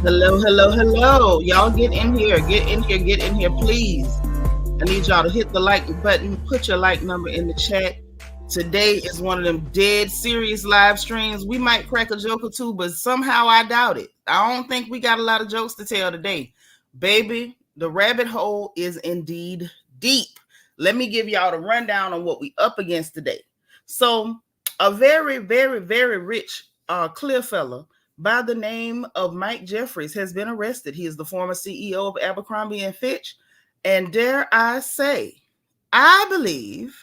Hello, hello, hello. Y'all get in here. Get in here. Get in here, please. I need y'all to hit the like button. Put your like number in the chat. Today is one of them dead serious live streams. We might crack a joke or two, but somehow I doubt it. I don't think we got a lot of jokes to tell today. Baby, the rabbit hole is indeed deep. Let me give y'all the rundown on what we up against today. So, a very, very, very rich clear fella by the name of Mike Jeffries has been arrested. He is the former CEO of Abercrombie and Fitch. And dare I say, I believe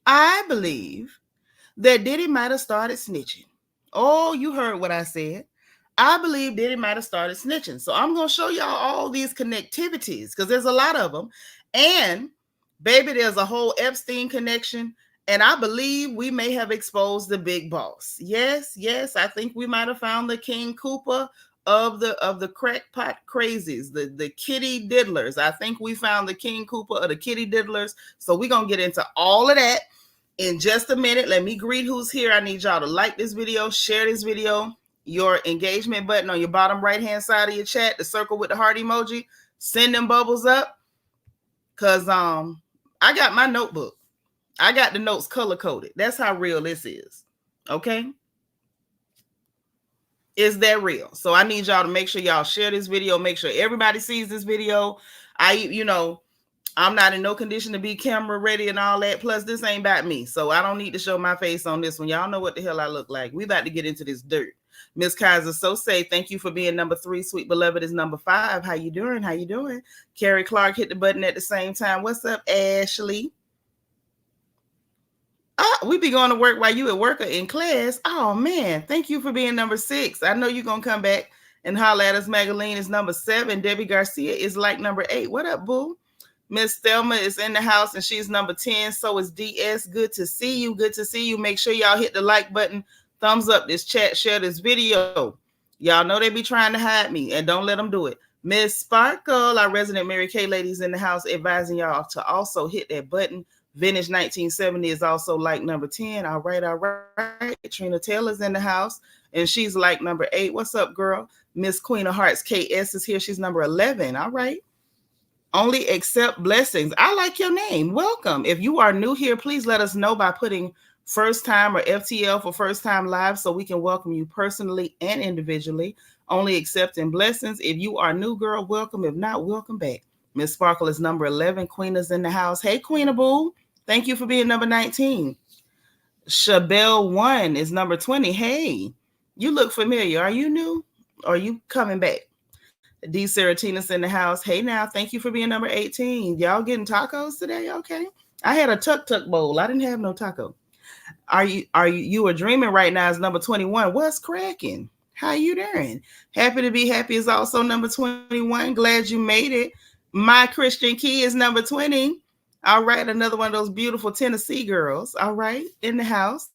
that Diddy might have started snitching. Oh, you heard what I said. I believe Diddy might have started snitching. So I'm going to show y'all all these connectivities because there's a lot of them. And baby, there's a whole Epstein connection. And I believe we may have exposed the big boss. Yes, I think we might have found the King Cooper of the crackpot crazies, the kitty diddlers. I think we found the King Cooper of the kitty diddlers. So we're going to get into all of that in just a minute. Let me greet who's here. I need y'all to like this video, share this video, your engagement button on your bottom right hand side of your chat, the circle with the heart emoji, send them bubbles up. Cause I got my notebook. I got the notes color coded. That's how real this is. Okay. Is that real? So I need y'all to make sure y'all share this video. Make sure everybody sees this video. I'm not in no condition to be camera ready and all that. Plus, this ain't about me. So I don't need to show my face on this one. Y'all know what the hell I look like. We about to get into this dirt. Miss Kaiser so say, thank you for being number 3. Sweet Beloved is number 5. How you doing? How you doing? Carrie Clark hit the button at the same time. What's up, Ashley? We be going to work while you at work or in class. Oh, man. Thank you for being number 6. I know you're going to come back and holler at us. Magaline is number 7. Debbie Garcia is like number 8. What up, boo? Miss Thelma is in the house and she's number 10. So is DS. Good to see you. Good to see you. Make sure y'all hit the like button. Thumbs up this chat. Share this video. Y'all know they be trying to hide me and don't let them do it. Miss Sparkle, our resident Mary Kay ladies in the house, advising y'all to also hit that button. Vintage 1970 is also like number 10. All right. Trina Taylor's in the house and she's like number 8. What's up, girl? Miss Queen of Hearts KS is here. She's number 11. All right. Only accept blessings. I like your name. Welcome. If you are new here, please let us know by putting first time or FTL for first time live so we can welcome you personally and individually. Only accepting blessings. If you are new, girl, welcome. If not, welcome back. Miss Sparkle is number 11. Queen is in the house. Hey, Queen of Boo. Thank you for being number 19. Shabelle 1 is number 20. Hey, you look familiar. Are you new? Or are you coming back? D. Seratinas in the house. Hey, now, thank you for being number 18. Y'all getting tacos today? Okay. I had a tuk-tuk bowl. I didn't have no taco. You are dreaming right now is number 21. What's cracking? How you doing? Happy to be happy is also number 21. Glad you made it. My Christian Key is number 20. All right. Another one of those beautiful Tennessee girls. All right. In the house.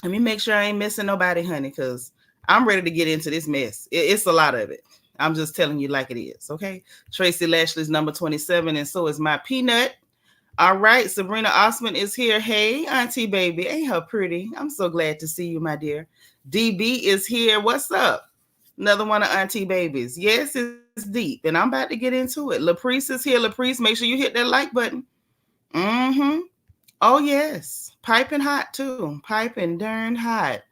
Let me make sure I ain't missing nobody, honey, because I'm ready to get into this mess. It's a lot of it. I'm just telling you like it is. Okay. Tracy Lashley's number 27. And so is my Peanut. All right. Sabrina Osman is here. Hey, Auntie Baby. Ain't her pretty? I'm so glad to see you, my dear. DB is here. What's up? Another one of Auntie Babies. Yes, it's deep. And I'm about to get into it. LaPriest is here. LaPriest, make sure you hit that like button. Mm-hmm. Oh, yes. Piping hot, too. Piping darn hot.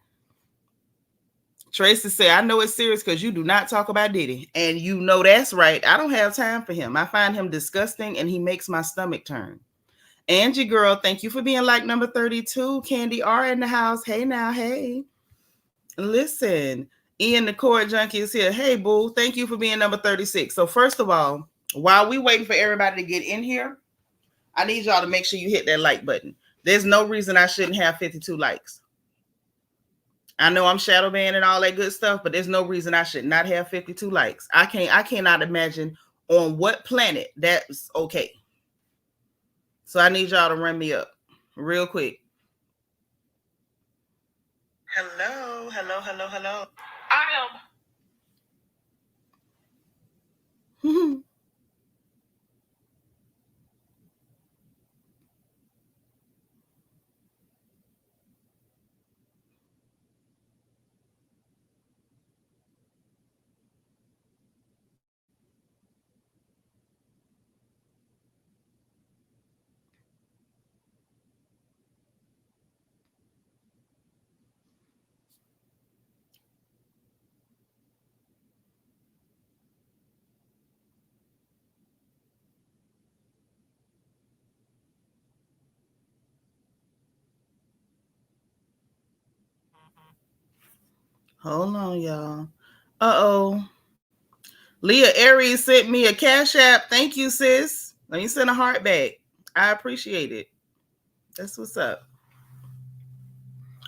Tracy said, I know it's serious because you do not talk about Diddy. And you know that's right. I don't have time for him. I find him disgusting and he makes my stomach turn. Angie girl, thank you for being like number 32. Candy R in the house. Hey now, hey. Listen, Ian the Court Junkie is here. Hey, boo, thank you for being number 36. So first of all, while we waiting for everybody to get in here, I need y'all to make sure you hit that like button. There's no reason I shouldn't have 52 likes. I know I'm shadow banned and all that good stuff, but there's no reason I should not have 52 likes. I cannot imagine on what planet that's okay. So I need y'all to run me up real quick. Hello. I am. Hold on, y'all. Uh-oh. Leah Aries sent me a Cash App. Thank you, sis. Let me send a heart back. I appreciate it. That's what's up.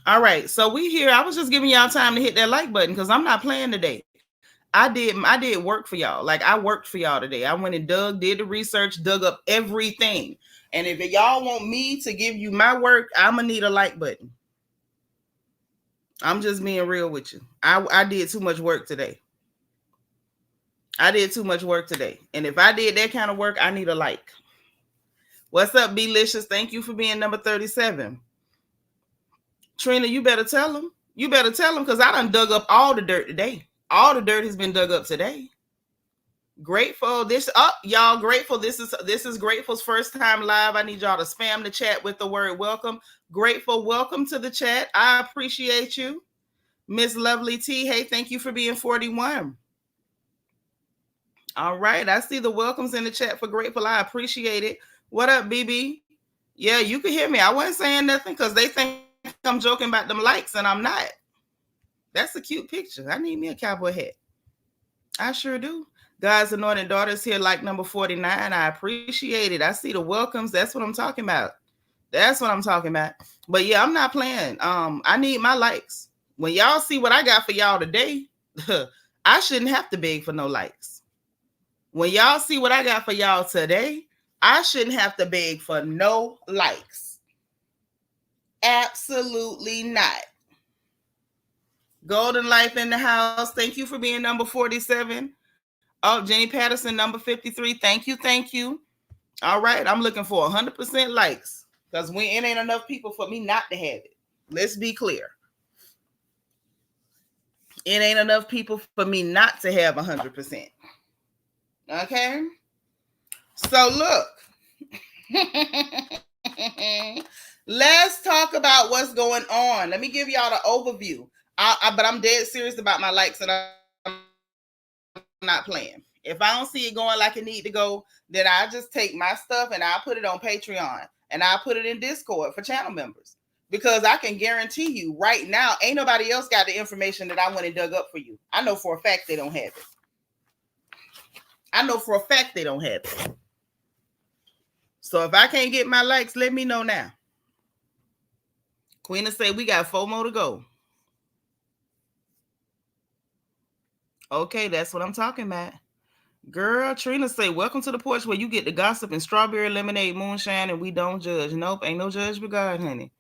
All right. So we here. I was just giving y'all time to hit that like button because I'm not playing today. I did work for y'all. Like I worked for y'all today. I went and did the research, dug up everything. And if y'all want me to give you my work, I'm gonna need a like button. I'm just being real with you. I did too much work today. I did too much work today. And if I did that kind of work, I need a like. What's up, Belicious? Thank you for being number 37. Trina, you better tell them. You better tell them because I done dug up all the dirt today. All the dirt has been dug up today. Grateful. This up, y'all. Grateful. This is Grateful's first time live. I need y'all to spam the chat with the word welcome. Grateful, welcome to the chat. I appreciate you. Miss Lovely T. Hey, thank you for being 41. All right. I see the welcomes in the chat for Grateful. I appreciate it. What up, BB? Yeah, you can hear me. I wasn't saying nothing because they think I'm joking about them likes, and I'm not. That's a cute picture. I need me a cowboy hat. I sure do. God's anointed daughters here, like number 49. I appreciate it. I see the welcomes. That's what I'm talking about. That's what I'm talking about. But yeah, I'm not playing. I need my likes. When y'all see what I got for y'all today, I shouldn't have to beg for no likes. When y'all see what I got for y'all today, I shouldn't have to beg for no likes. Absolutely not. Golden Life in the house. Thank you for being number 47. Oh, Jenny Patterson, number 53. Thank you. Thank you. All right. I'm looking for 100% likes because it ain't enough people for me not to have it. Let's be clear. It ain't enough people for me not to have 100%. Okay. So look, let's talk about what's going on. Let me give y'all the overview. But I'm dead serious about my likes and I'm not playing. If I don't see it going like it need to go, then I just take my stuff and I'll put it on Patreon and I'll put it in Discord for channel members. Because I can guarantee you right now, ain't nobody else got the information that I went and dug up for you. I know for a fact they don't have it. I know for a fact they don't have it. So if I can't get my likes, let me know now. Queen will say we got 4 more to go. Okay, that's what I'm talking about. Girl, Trina say, welcome to the porch where you get the gossip and strawberry lemonade moonshine and we don't judge. Nope, ain't no judge but God, honey.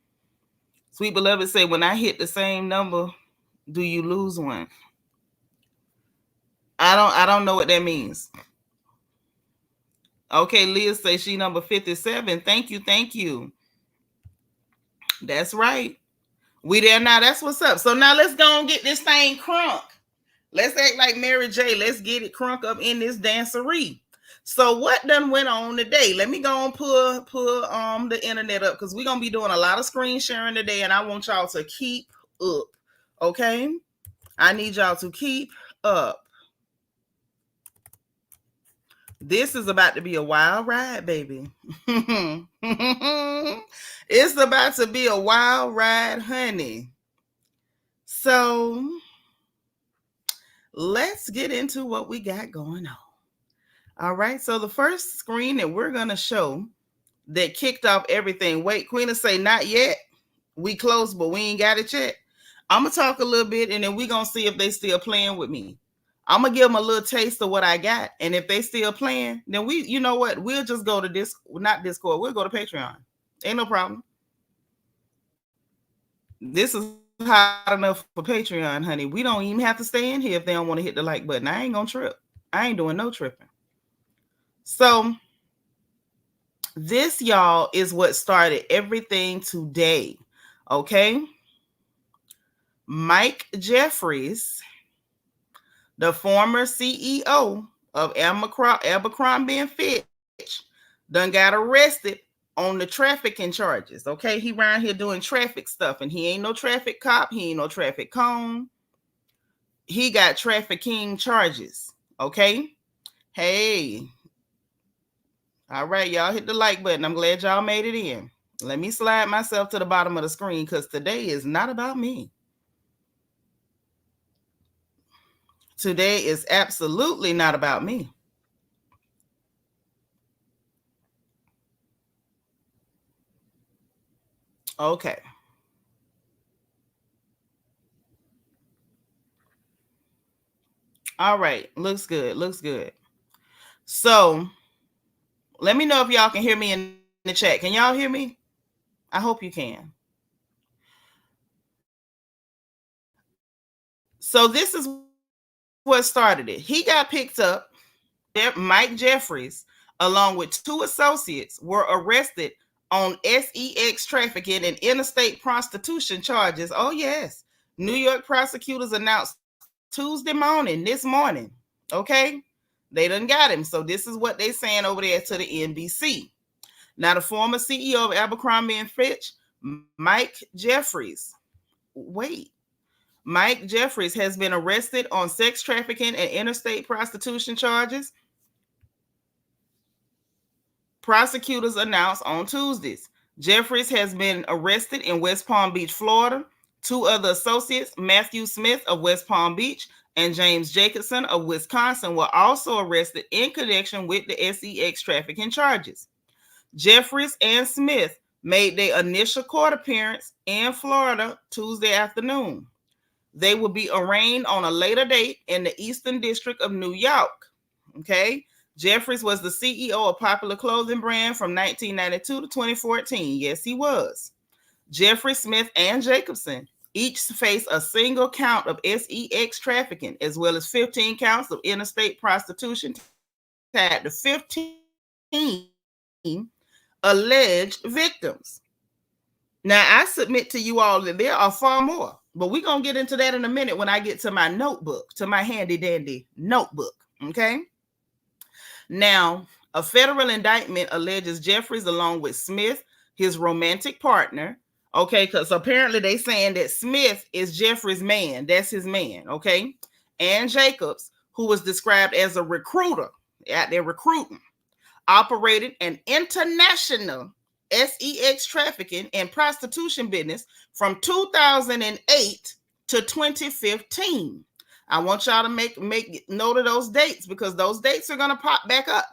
Sweet Beloved say, when I hit the same number, do you lose one? I don't know what that means. Okay, Leah say she number 57. Thank you, thank you. That's right. We there now. That's what's up. So now let's go and get this thing crunk. Let's act like Mary J. Let's get it crunk up in this dancery. So what done went on today? Let me go and pull the internet up because we're gonna be doing a lot of screen sharing today, and I want y'all to keep up. Okay, I need y'all to keep up. This is about to be a wild ride, baby. It's about to be a wild ride, honey. So let's get into what we got going on. All right. So the first screen that we're going to show that kicked off everything. Wait, Queen will say, not yet. We close, but we ain't got it yet. I'm going to talk a little bit and then we're going to see if they still playing with me. I'm going to give them a little taste of what I got. And if they still playing, then you know what? We'll just go to not Discord. We'll go to Patreon. Ain't no problem. This is hot enough for Patreon, honey. We don't even have to stay in here if they don't want to hit the like button. I ain't going to trip. I ain't doing no tripping. So this, y'all, is what started everything today. Okay. Mike Jeffries, the former CEO of Abercrombie and Fitch, done got arrested on the trafficking charges. Okay. He around here doing traffic stuff and he ain't no traffic cop. He ain't no traffic cone. He got trafficking charges. Okay. Hey. All right, y'all hit the like button. I'm glad y'all made it in. Let me slide myself to the bottom of the screen because today is not about me. Today is absolutely not about me. Okay. All right. Looks good. Looks good. So let me know if y'all can hear me in the chat. Can y'all hear me? I hope you can. So this is what started it. He got picked up. Mike Jeffries, along with two associates, were arrested on sex trafficking and interstate prostitution charges. Oh, yes. New York prosecutors announced Tuesday morning, this morning. Okay. They done got him. So this is what they saying over there to the NBC. Now, the former CEO of Abercrombie and Fitch, Mike Jeffries, Mike Jeffries has been arrested on sex trafficking and interstate prostitution charges. Prosecutors announced on Tuesdays. Jeffries has been arrested in West Palm Beach, Florida. Two other associates, Matthew Smith of West Palm Beach and James Jacobson of Wisconsin, were also arrested in connection with the sex trafficking charges. Jeffries and Smith made their initial court appearance in Florida Tuesday afternoon. They will be arraigned on a later date in the Eastern District of New York. Okay. Jeffries was the CEO of popular clothing brand from 1992 to 2014. Yes, he was. Jeffrey Smith and Jacobson each face a single count of sex trafficking, as well as 15 counts of interstate prostitution tied to 15 alleged victims. Now, I submit to you all that there are far more, but we're going to get into that in a minute when I get to my notebook, to my handy dandy notebook. Okay. Now, a federal indictment alleges Jeffries, along with Smith, his romantic partner, okay, because apparently they saying that Smith is Jeffries' man. That's his man, okay? And Jacobs, who was described as a recruiter out there recruiting, operated an international sex trafficking and prostitution business from 2008 to 2015. I want y'all to make note of those dates because those dates are going to pop back up.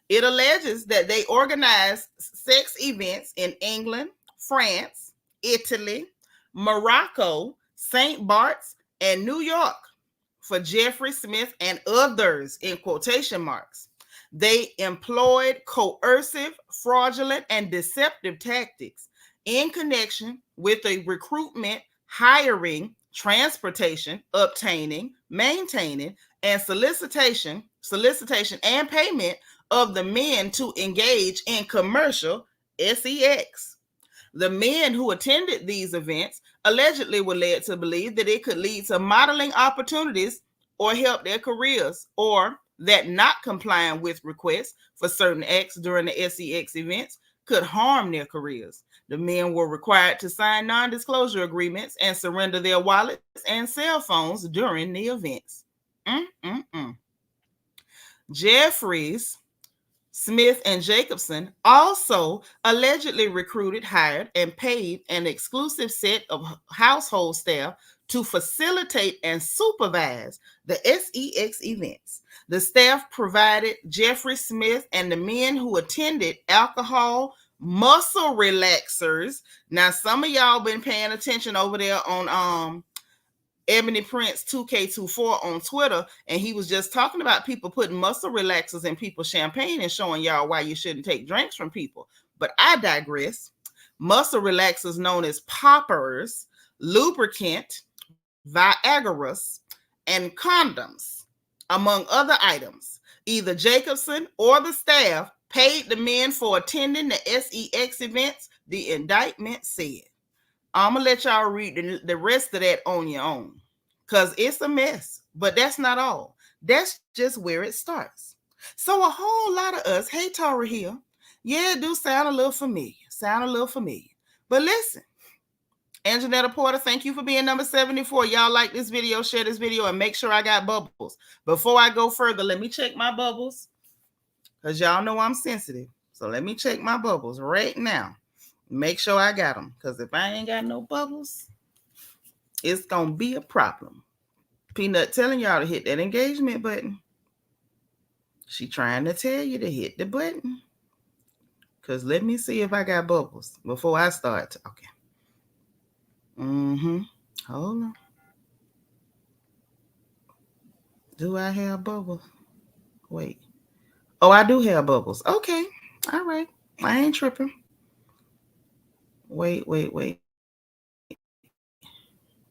It alleges that they organized sex events in England, France, Italy, Morocco, St. Bart's, and New York for Jeffrey Smith and others in quotation marks. They employed coercive, fraudulent, and deceptive tactics in connection with the recruitment, hiring, transportation, obtaining, maintaining, and solicitation and payment of the men to engage in commercial sex. The men who attended these events allegedly were led to believe that it could lead to modeling opportunities or help their careers, or that not complying with requests for certain acts during the sex events could harm their careers. The men were required to sign non-disclosure agreements and surrender their wallets and cell phones during the events. Jeffries, Smith, and Jacobson also allegedly recruited, hired, and paid an exclusive set of household staff to facilitate and supervise the sex events. The staff provided Jeffrey Smith and the men who attended alcohol, muscle relaxers. Now, some of y'all been paying attention over there on Ebony Prince 2K24 on Twitter, and he was just talking about people putting muscle relaxers in people's champagne and showing y'all why you shouldn't take drinks from people. But I digress. Muscle relaxers known as poppers, lubricant, Viagra's, and condoms, among other items. Either Jacobson or the staff paid the men for attending the sex events, the indictment said. I'm going to let y'all read the rest of that on your own because it's a mess, but that's not all. That's just where it starts. So a whole lot of us, hey, Tara here, yeah, it do sound a little familiar, But listen, Anjanetta Porter, thank you for being number 74. Y'all like this video, share this video, and make sure I got bubbles. Before I go further, let me check my bubbles because y'all know I'm sensitive. So let me check my bubbles right now. Make sure I got them, because if I ain't got no bubbles, it's going to be a problem. Peanut telling y'all to hit that engagement button. She trying to tell you to hit the button. Because let me see if I got bubbles before I start talking. Mm-hmm. Hold on. Do I have bubbles? Wait. Oh, I do have bubbles. Okay. All right. I ain't tripping. Wait.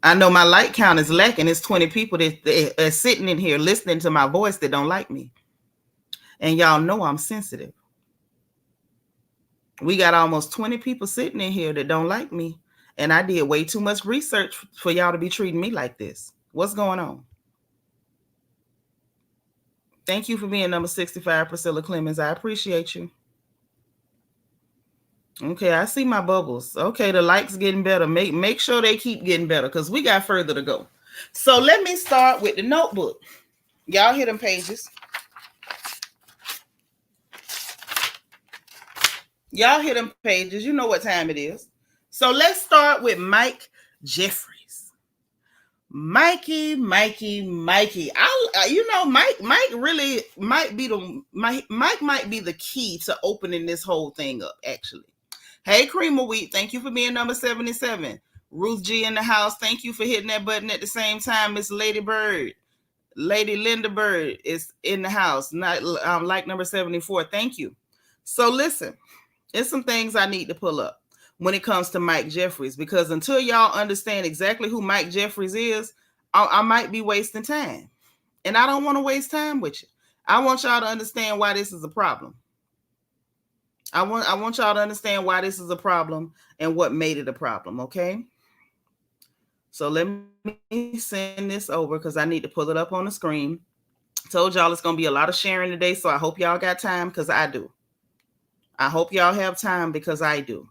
I know my light count is lacking. It's 20 people that are sitting in here listening to my voice that don't like me. And y'all know I'm sensitive. We got almost 20 people sitting in here that don't like me. And I did way too much research for y'all to be treating me like this. What's going on? Thank you for being number 65, Priscilla Clemens. I appreciate you. Okay, I see my bubbles. Okay, the likes getting better. Make sure they keep getting better because we got further to go. So let me start with the notebook. Y'all hear them pages. Y'all hear them pages. You know what time it is. So let's start with Mike Jeffries. Mikey. Mike really might be Mike might be the key to opening this whole thing up, actually. Hey, Cream of Wheat, thank you for being number 77. Ruth G in the house, thank you for hitting that button at the same time. Miss Lady Bird. Lady Linda Bird is in the house, not like number 74. Thank you. So listen, there's some things I need to pull up when it comes to Mike Jeffries, because until y'all understand exactly who Mike Jeffries is, I might be wasting time. And I don't want to waste time with you. I want y'all to understand why this is a problem. I want y'all to understand why this is a problem and what made it a problem, okay? So let me send this over because I need to pull it up on the screen. Told y'all it's going to be a lot of sharing today, so I hope y'all got time because I do. I hope y'all have time because I do.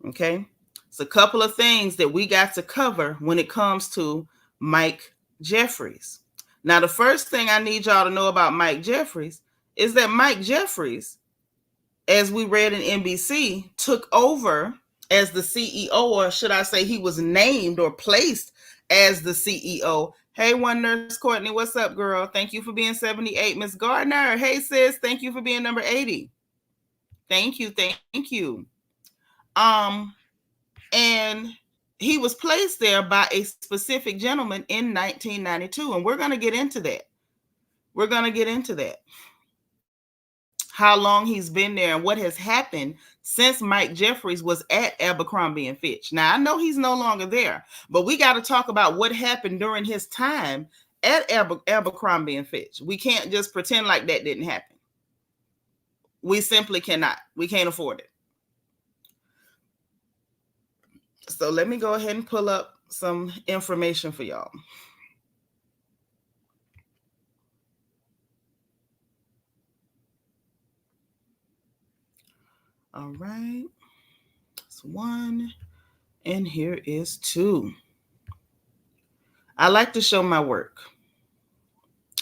Okay? It's a couple of things that we got to cover when it comes to Mike Jeffries. Now, the first thing I need y'all to know about Mike Jeffries is that Mike Jeffries, as we read in NBC, took over as the CEO, or should I say he was named or placed as the CEO. Hey, One Nurse Courtney, what's up, girl? Thank you for being 78. Miss Gardner, hey, sis, thank you for being number 80. Thank you. And he was placed there by a specific gentleman in 1992, and we're going to get into that. How long he's been there and what has happened since Mike Jeffries was at Abercrombie and Fitch. Now, I know he's no longer there, but we got to talk about what happened during his time at Abercrombie and Fitch. We can't just pretend like that didn't happen. We simply cannot. We can't afford it. So let me go ahead and pull up some information for y'all. All right. That's one. And here is two. I like to show my work.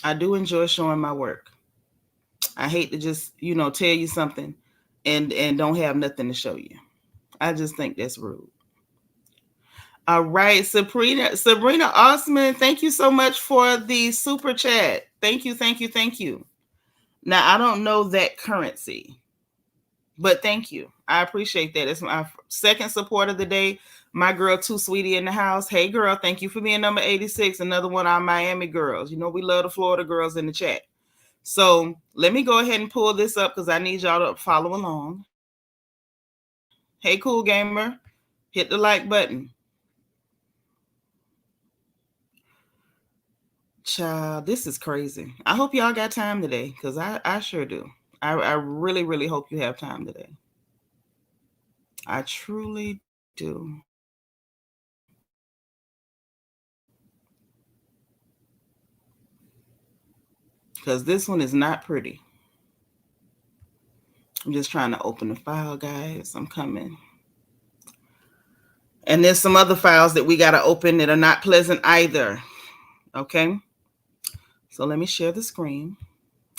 I do enjoy showing my work. I hate to just, tell you something and don't have nothing to show you. I just think that's rude. All right, Sabrina Osman, thank you so much for the super chat. Thank you. Now, I don't know that currency, but thank you. I appreciate that. It's my second support of the day. My girl, Too Sweetie in the house. Hey, girl, thank you for being number 86. Another one of our Miami girls. We love the Florida girls in the chat. So let me go ahead and pull this up because I need y'all to follow along. Hey, cool gamer, hit the like button. Child, this is crazy. I hope y'all got time today because I sure do. I really, really hope you have time today. I truly do. Because this one is not pretty. I'm just trying to open the file, guys. I'm coming. And there's some other files that we got to open that are not pleasant either. Okay? So let me share the screen.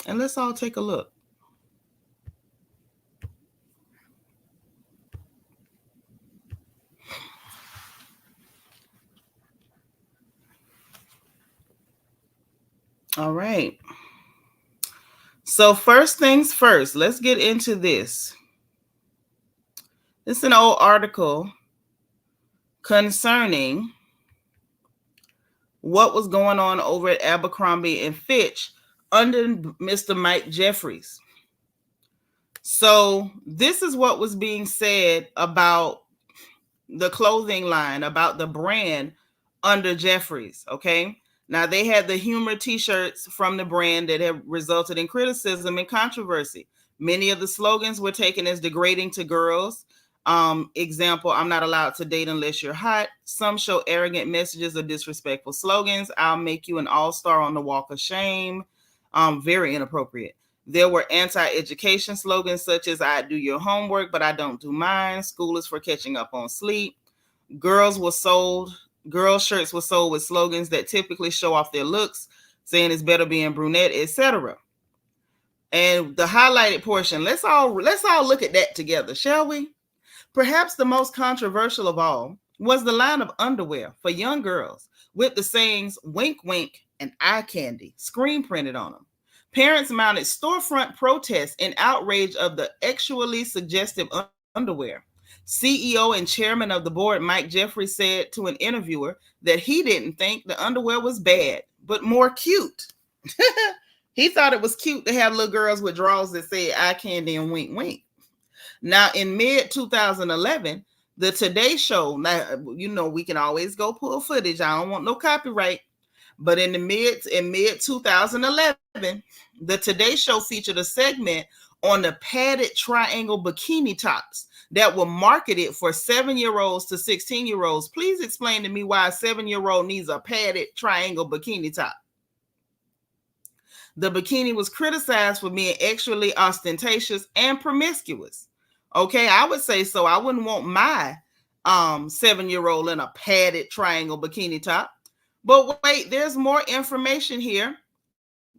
And let's all take a look. All right. So first things first, let's get into this. It's an old article concerning what was going on over at Abercrombie and Fitch under Mr. Mike Jeffries. So this is what was being said about the clothing line, about the brand under Jeffries. Okay. Now they had the humor t-shirts from the brand that have resulted in criticism and controversy. Many of the slogans were taken as degrading to girls. Example, I'm not allowed to date unless you're hot. Some show arrogant messages or disrespectful slogans. I'll make you an all-star on the walk of shame. Very inappropriate. There were anti-education slogans such as I do your homework, but I don't do mine. School is for catching up on sleep. Girls shirts were sold with slogans that typically show off their looks, saying it's better being brunette, etc. And the highlighted portion, let's all look at that together, shall we? Perhaps the most controversial of all was the line of underwear for young girls with the sayings wink wink and eye candy screen printed on them. Parents mounted storefront protests in outrage of the actually suggestive underwear. CEO and chairman of the board, Mike Jeffries, said to an interviewer that he didn't think the underwear was bad, but more cute. He thought it was cute to have little girls with drawers that said eye candy and wink wink. Now, in mid 2011, the Today Show, now, we can always go pull footage. I don't want no copyright. But in mid 2011, the Today Show featured a segment on the padded triangle bikini tops that were marketed for 7-year-olds to 16-year-olds. Please explain to me why a 7-year-old needs a padded triangle bikini top. The bikini was criticized for being extremely ostentatious and promiscuous. Okay, I would say so. I wouldn't want my 7-year-old in a padded triangle bikini top. But wait, there's more information here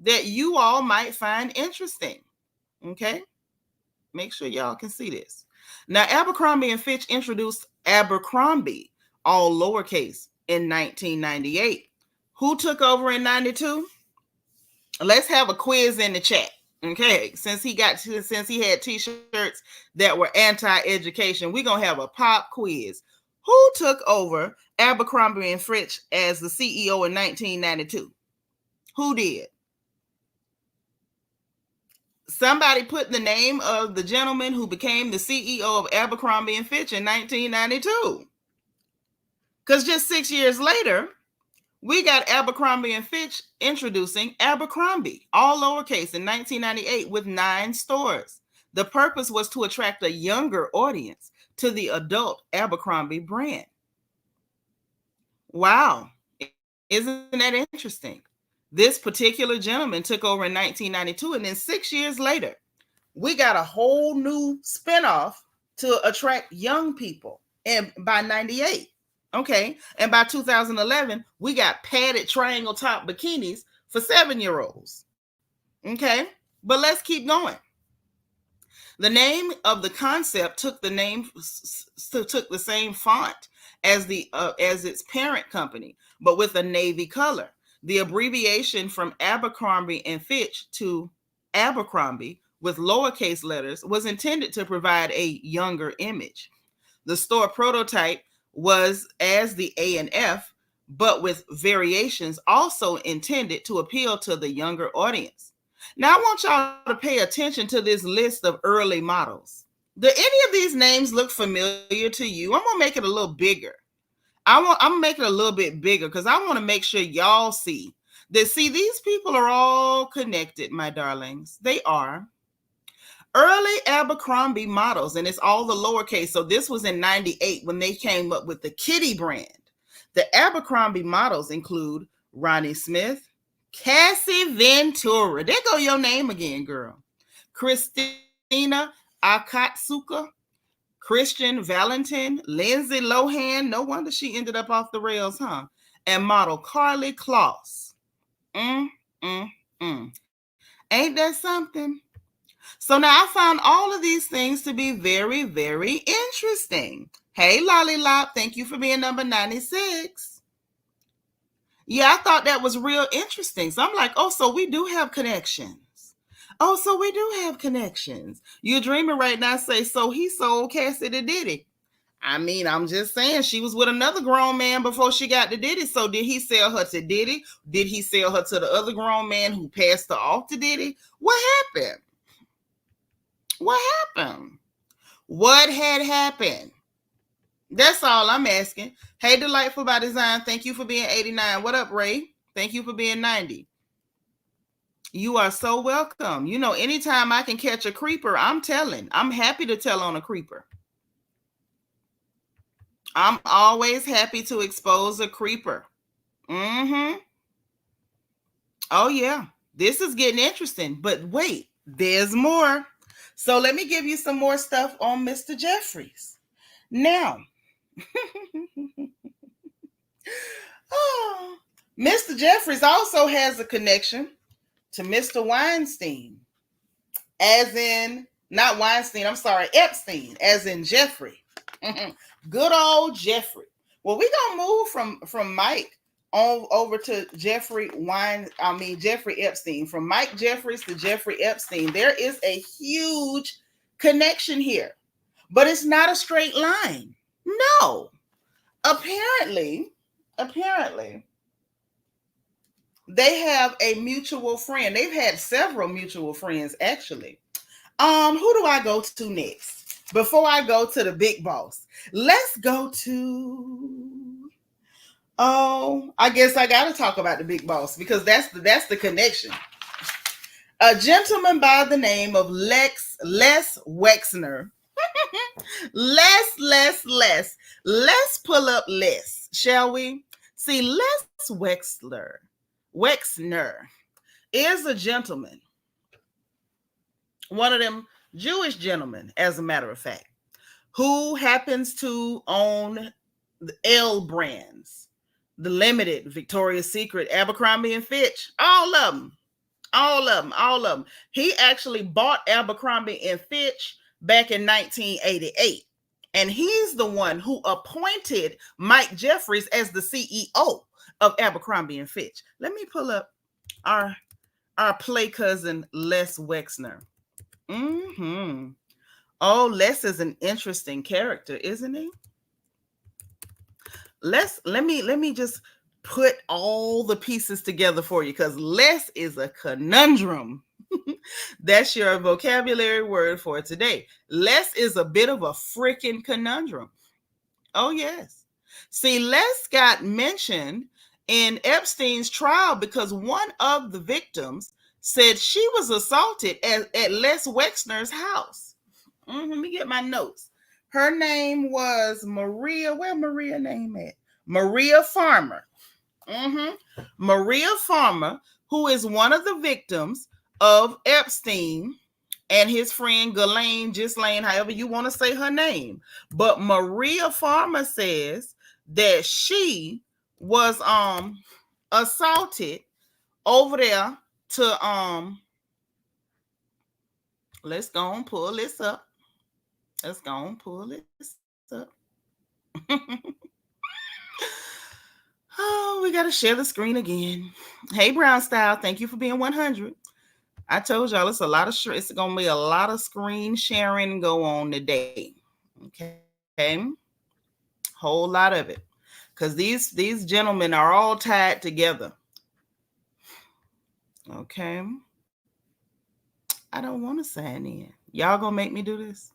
that you all might find interesting. Okay, make sure y'all can see this. Now, Abercrombie and Fitch introduced Abercrombie, all lowercase, in 1998. Who took over in 92? Let's have a quiz in the chat. Okay, since he had t-shirts that were anti-education, we're gonna have a pop quiz. Who took over Abercrombie and Fitch as the CEO in 1992? Who did? Somebody put the name of the gentleman who became the CEO of Abercrombie and Fitch in 1992. Because just 6 years later, we got Abercrombie and Fitch introducing Abercrombie, all lowercase, in 1998 with 9 stores. The purpose was to attract a younger audience to the adult Abercrombie brand. Wow. Isn't that interesting? This particular gentleman took over in 1992, and then 6 years later, we got a whole new spinoff to attract young people. And by 98, okay, and by 2011, we got padded triangle top bikinis for 7-year-olds. Okay, but let's keep going. The name of the concept took the same font as its parent company, but with a navy color. The abbreviation from Abercrombie and Fitch to Abercrombie with lowercase letters was intended to provide a younger image. The store prototype was as the A and F, but with variations also intended to appeal to the younger audience. Now, I want y'all to pay attention to this list of early models. Do any of these names look familiar to you? I'm gonna make it a little bigger. I'm gonna make it a little bit bigger because I want to make sure y'all see that. See, these people are all connected, my darlings. They are. Early Abercrombie models, and it's all the lowercase. So this was in 98 when they came up with the Kitty brand. The Abercrombie models include Ronnie Smith, Cassie Ventura. There go your name again, girl. Christina Akatsuka, Christian Valentin, Lindsay Lohan. No wonder she ended up off the rails, huh? And model Carly Kloss. Ain't that something? So now I found all of these things to be very, very interesting. Hey, Lollylop, thank you for being number 96. Yeah, I thought that was real interesting. So I'm like, oh, so we do have connections. Oh, so we do have connections. You're dreaming right now. Say, so he sold Cassie to Diddy. I mean, I'm just saying she was with another grown man before she got to Diddy. So did he sell her to Diddy? Did he sell her to the other grown man who passed her off to Diddy? What happened? What happened? What had happened? That's all I'm asking. Hey, Delightful by Design, thank you for being 89. What up, Ray? Thank you for being 90. You are so welcome. You know, anytime I can catch a creeper, I'm telling. I'm happy to tell on a creeper. I'm always happy to expose a creeper. Mm-hmm. Oh, yeah. This is getting interesting. But wait, there's more. So let me give you some more stuff on Mr. Jeffries. Now, oh, Mr. Jeffries also has a connection to Mr. Weinstein, as in, not Weinstein, I'm sorry, Epstein, as in Jeffrey. Good old Jeffrey. Well, we're gonna move from Mike on over to Jeffrey Epstein. From Mike Jeffries to Jeffrey Epstein, there is a huge connection here, but it's not a straight line. No. Apparently, they have a mutual friend. They've had several mutual friends, actually. Who do I go to next? Before I go to the big boss, let's go to. Oh, I guess I got to talk about the big boss because that's the connection. A gentleman by the name of Les Wexner. Let's pull up Les, shall we? See, Les Wexner is a gentleman, one of them Jewish gentlemen, as a matter of fact, who happens to own the L brands, the Limited, Victoria's Secret, Abercrombie and Fitch, all of them. He actually bought Abercrombie and Fitch back in 1988. And he's the one who appointed Mike Jeffries as the CEO of Abercrombie and Fitch. Let me pull up our play cousin, Les Wexner. Mm-hmm. Oh, Les is an interesting character, isn't he? Let me just put all the pieces together for you, because Les is a conundrum. That's your vocabulary word for today. Les is a bit of a freaking conundrum. Oh, yes. See, Les got mentioned in Epstein's trial because one of the victims said she was assaulted at Les Wexner's house. Let me get my notes. Her name was Maria. Where Maria name at? Maria Farmer. Maria Farmer, who is one of the victims of Epstein and his friend Ghislaine, Ghislaine, however you want to say her name. But Maria Farmer says that she was assaulted over there to let's go and pull this up. Let's go and pull this up. Oh, we got to share the screen again. Hey, Brown Style, thank you for being 100. I told y'all it's it's going to be a lot of screen sharing go on today. Okay. Whole lot of it. Because these gentlemen are all tied together. Okay. I don't want to sign in. Y'all going to make me do this?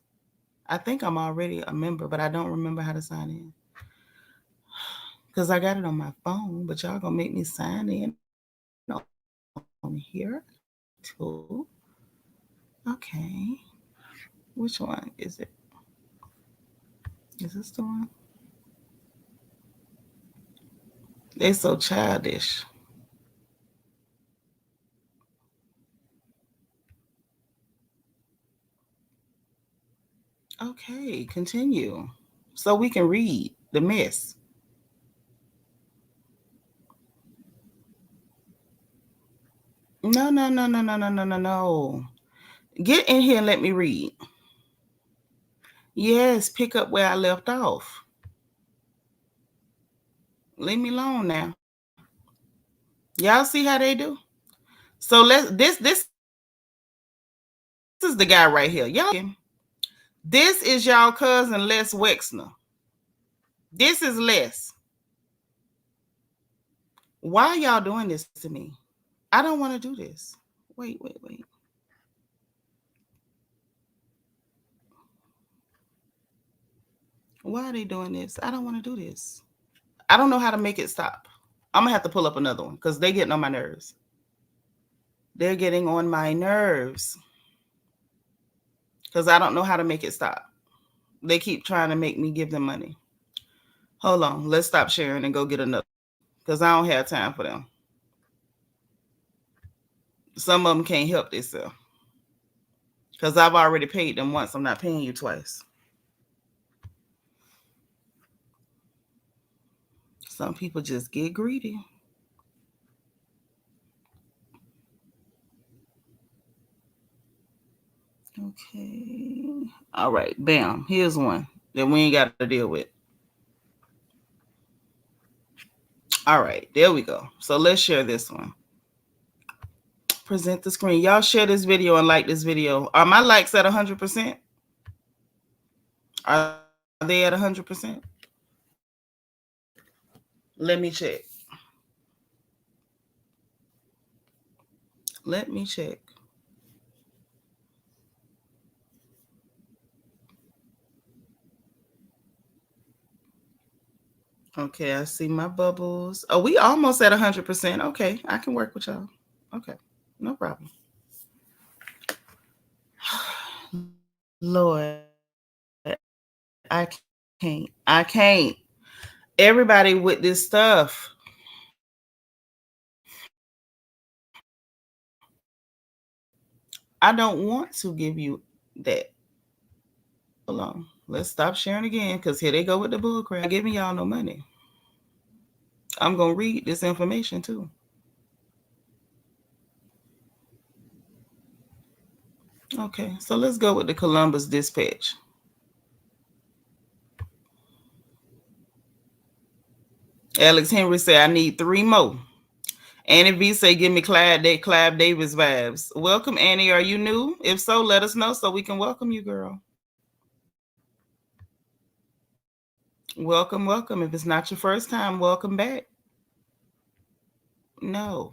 I think I'm already a member, but I don't remember how to sign in. Because I got it on my phone, but y'all going to make me sign in on here too. Okay. Which one is it? Is this the one? They're so childish. Okay, continue. So we can read the mess. No. Get in here and let me read. Yes, pick up where I left off. Leave me alone now. Y'all see how they do? So this is the guy right here. Y'all this is y'all cousin Les Wexner. This is Les. Why y'all doing this to me? I don't want to do this. Wait. Why are they doing this? I don't want to do this. I don't know how to make it stop. I'm gonna have to pull up another one because they're getting on my nerves. They're getting on my nerves because I don't know how to make it stop. They keep trying to make me give them money. Hold on, let's stop sharing and go get another because I don't have time for them. Some of them can't help themselves because I've already paid them once. I'm not paying you twice. Some people just get greedy. Okay. All right. Bam. Here's one that we ain't got to deal with. All right. There we go. So let's share this one. Present the screen. Y'all share this video and like this video. Are my likes at 100%? Are they at 100%? Let me check. Let me check. Okay, I see my bubbles. Oh, we almost at 100%. Okay, I can work with y'all. Okay, no problem. Lord, I can't. Everybody with this stuff. I don't want to give you that. Hold on. Let's stop sharing again because here they go with the bullcrap. Giving y'all no money. I'm going to read this information too. Okay, so let's go with the Columbus Dispatch. Alex Henry said, I need 3 more. Annie V say, give me Clive Davis vibes. Welcome, Annie. Are you new? If so, let us know so we can welcome you, girl. Welcome. If it's not your first time, welcome back. No.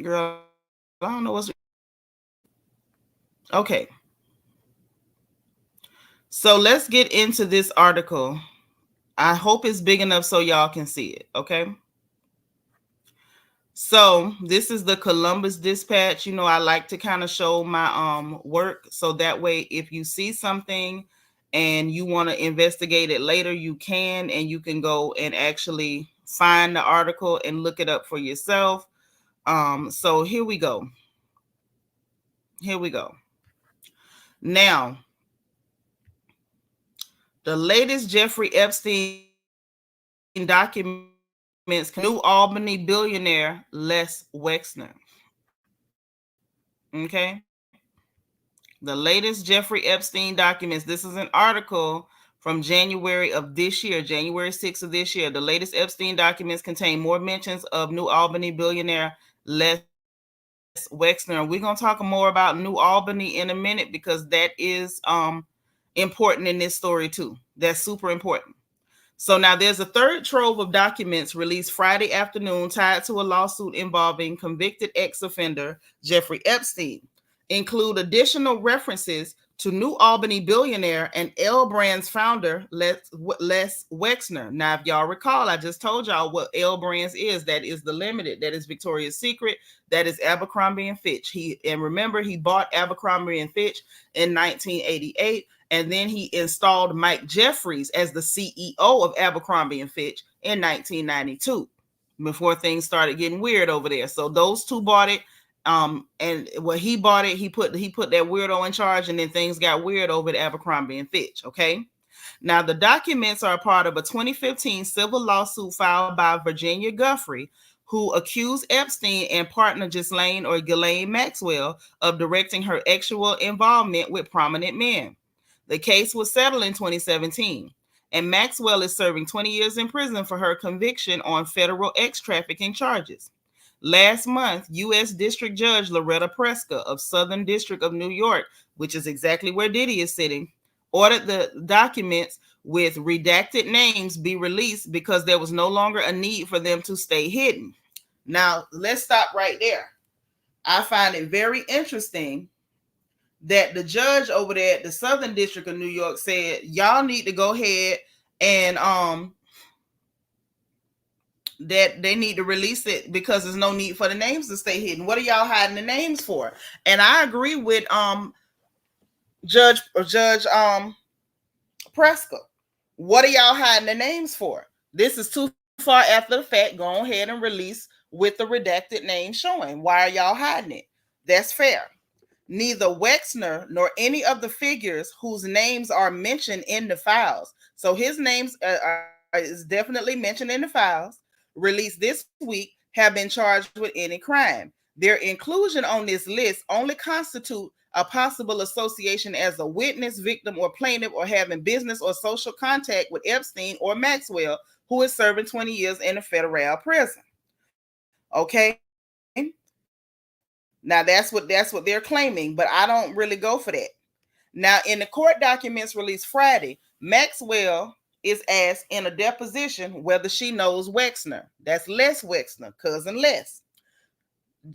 Girl, I don't know what's... Okay. So let's get into this article. I hope it's big enough so y'all can see it, okay? So this is the Columbus Dispatch. You know, I like to kind of show my work so that way if you see something and you want to investigate it later, you can, and you can go and actually find the article and look it up for yourself. So here we go. Now, the latest Jeffrey Epstein documents New Albany billionaire Les Wexner. Okay. The latest Jeffrey Epstein documents. This is an article from January of this year, January 6th of this year. The latest Epstein documents contain more mentions of New Albany billionaire Les Wexner. We're going to talk more about New Albany in a minute because that is important in this story too. That's super important. So now there's a third trove of documents released Friday afternoon tied to a lawsuit involving convicted ex-offender Jeffrey Epstein. Include additional references to New Albany billionaire and L Brands founder Les Wexner. Now, if y'all recall, I just told y'all what L Brands is. That is the Limited. That is Victoria's Secret. That is Abercrombie and Fitch. Remember, he bought Abercrombie and Fitch in 1988. And then he installed Mike Jeffries as the CEO of Abercrombie and Fitch in 1992 before things started getting weird over there. So those two bought it. And when he bought it, he put that weirdo in charge, and then things got weird over at Abercrombie and Fitch. Okay. Now, the documents are a part of a 2015 civil lawsuit filed by Virginia Guffrey, who accused Epstein and partner Ghislaine Maxwell of directing her sexual involvement with prominent men. The case was settled in 2017. And Maxwell is serving 20 years in prison for her conviction on federal trafficking charges. Last month, U.S. District Judge Loretta Preska of Southern District of New York, which is exactly where Diddy is sitting, ordered the documents with redacted names be released because there was no longer a need for them to stay hidden. Now, let's stop right there. I find it very interesting that the judge over there at the Southern District of New York said, y'all need to go ahead and that they need to release it because there's no need for the names to stay hidden. What are y'all hiding the names for? And I agree with Judge Preska. What are y'all hiding the names for? This is too far after the fact. Go ahead and release with the redacted name showing. Why are y'all hiding it? That's fair. Neither Wexner nor any of the figures whose names are mentioned in the files. So his names is definitely mentioned in the files. Released this week, have been charged with any crime. Their inclusion on this list only constitute a possible association as a witness, victim, or plaintiff, or having business or social contact with Epstein or Maxwell, who is serving 20 years in a federal prison. Okay. Now that's what they're claiming, but I don't really go for that. Now, in the court documents released Friday, Maxwell is asked in a deposition whether she knows Wexner. That's Les Wexner, cousin Les.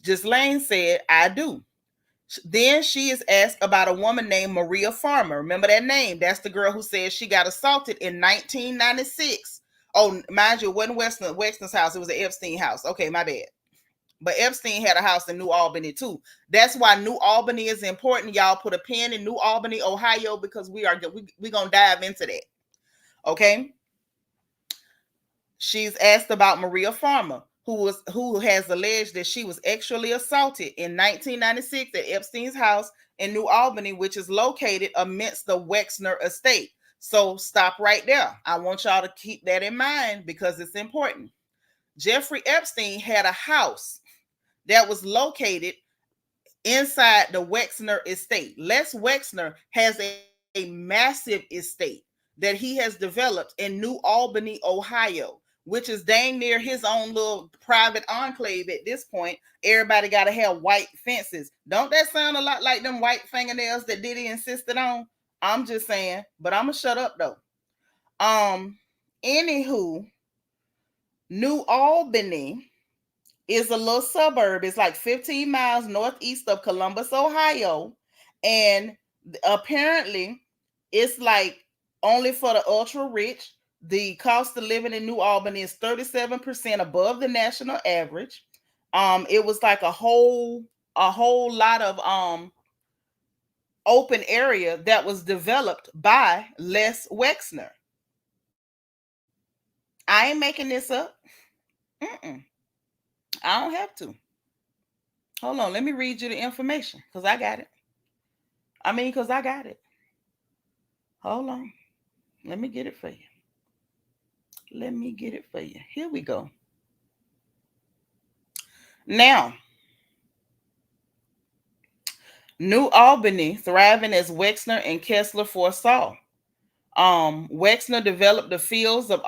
Ghislaine said, I do. Then she is asked about a woman named Maria Farmer. Remember that name? That's the girl who said she got assaulted in 1996. Oh, mind you, it wasn't Wexner's house. It was the Epstein house. Okay, my bad. But Epstein had a house in New Albany too. That's why New Albany is important. Y'all put a pin in New Albany, Ohio, because we're gonna dive into that. Okay. She's asked about Maria Farmer, who has alleged that she was sexually assaulted in 1996 at Epstein's house in New Albany, which is located amidst the Wexner estate. So stop right there. I want y'all to keep that in mind because it's important. Jeffrey Epstein had a house that was located inside the Wexner estate. Les Wexner has a massive estate that he has developed in New Albany, Ohio, which is dang near his own little private enclave at this point. Everybody got to have white fences. Don't that sound a lot like them white fingernails that Diddy insisted on? I'm just saying, but I'm going to shut up though. Anywho, New Albany is a little suburb. It's like 15 miles northeast of Columbus, Ohio. And apparently it's like only for the ultra rich. The cost of living in New Albany is 37% above the national average. It was like a whole lot of open area that was developed by Les Wexner. I ain't making this up. I don't have to. Hold on, let me read you the information because I got it. Hold on. Let me get it for you. Here we go. Now, New Albany thriving as Wexner and Kessler foresaw. Wexner developed the fields of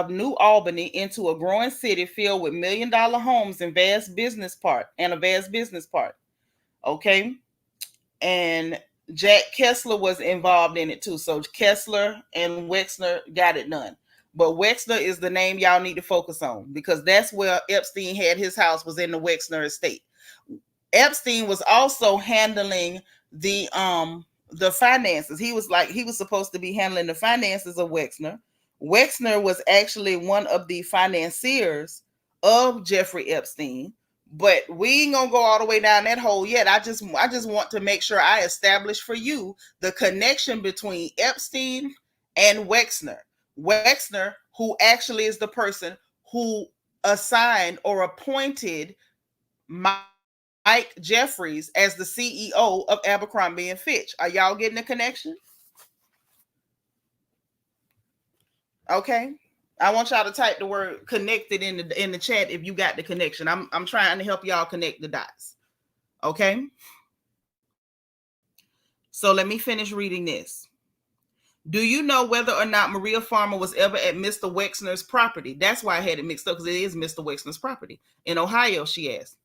New Albany into a growing city filled with million-dollar homes and a vast business park. Okay. And Jack Kessler was involved in it too. So Kessler and Wexner got it done. But Wexner is the name y'all need to focus on because that's where Epstein had his house, was in the Wexner estate. Epstein was also handling the finances. He was supposed to be handling the finances of Wexner. Wexner was actually one of the financiers of Jeffrey Epstein. But we ain't gonna go all the way down that hole yet. I just want to make sure I establish for you the connection between Epstein and Wexner. Wexner, who actually is the person who assigned or appointed Mike Jeffries as the CEO of Abercrombie and Fitch. Are y'all getting the connection? Okay. I want y'all to type the word connected in the chat if you got the connection. I'm trying to help y'all connect the dots. Okay. So let me finish reading this. Do you know whether or not Maria Farmer was ever at Mr. Wexner's property? That's why I had it mixed up, because it is Mr. Wexner's property in Ohio, she asked.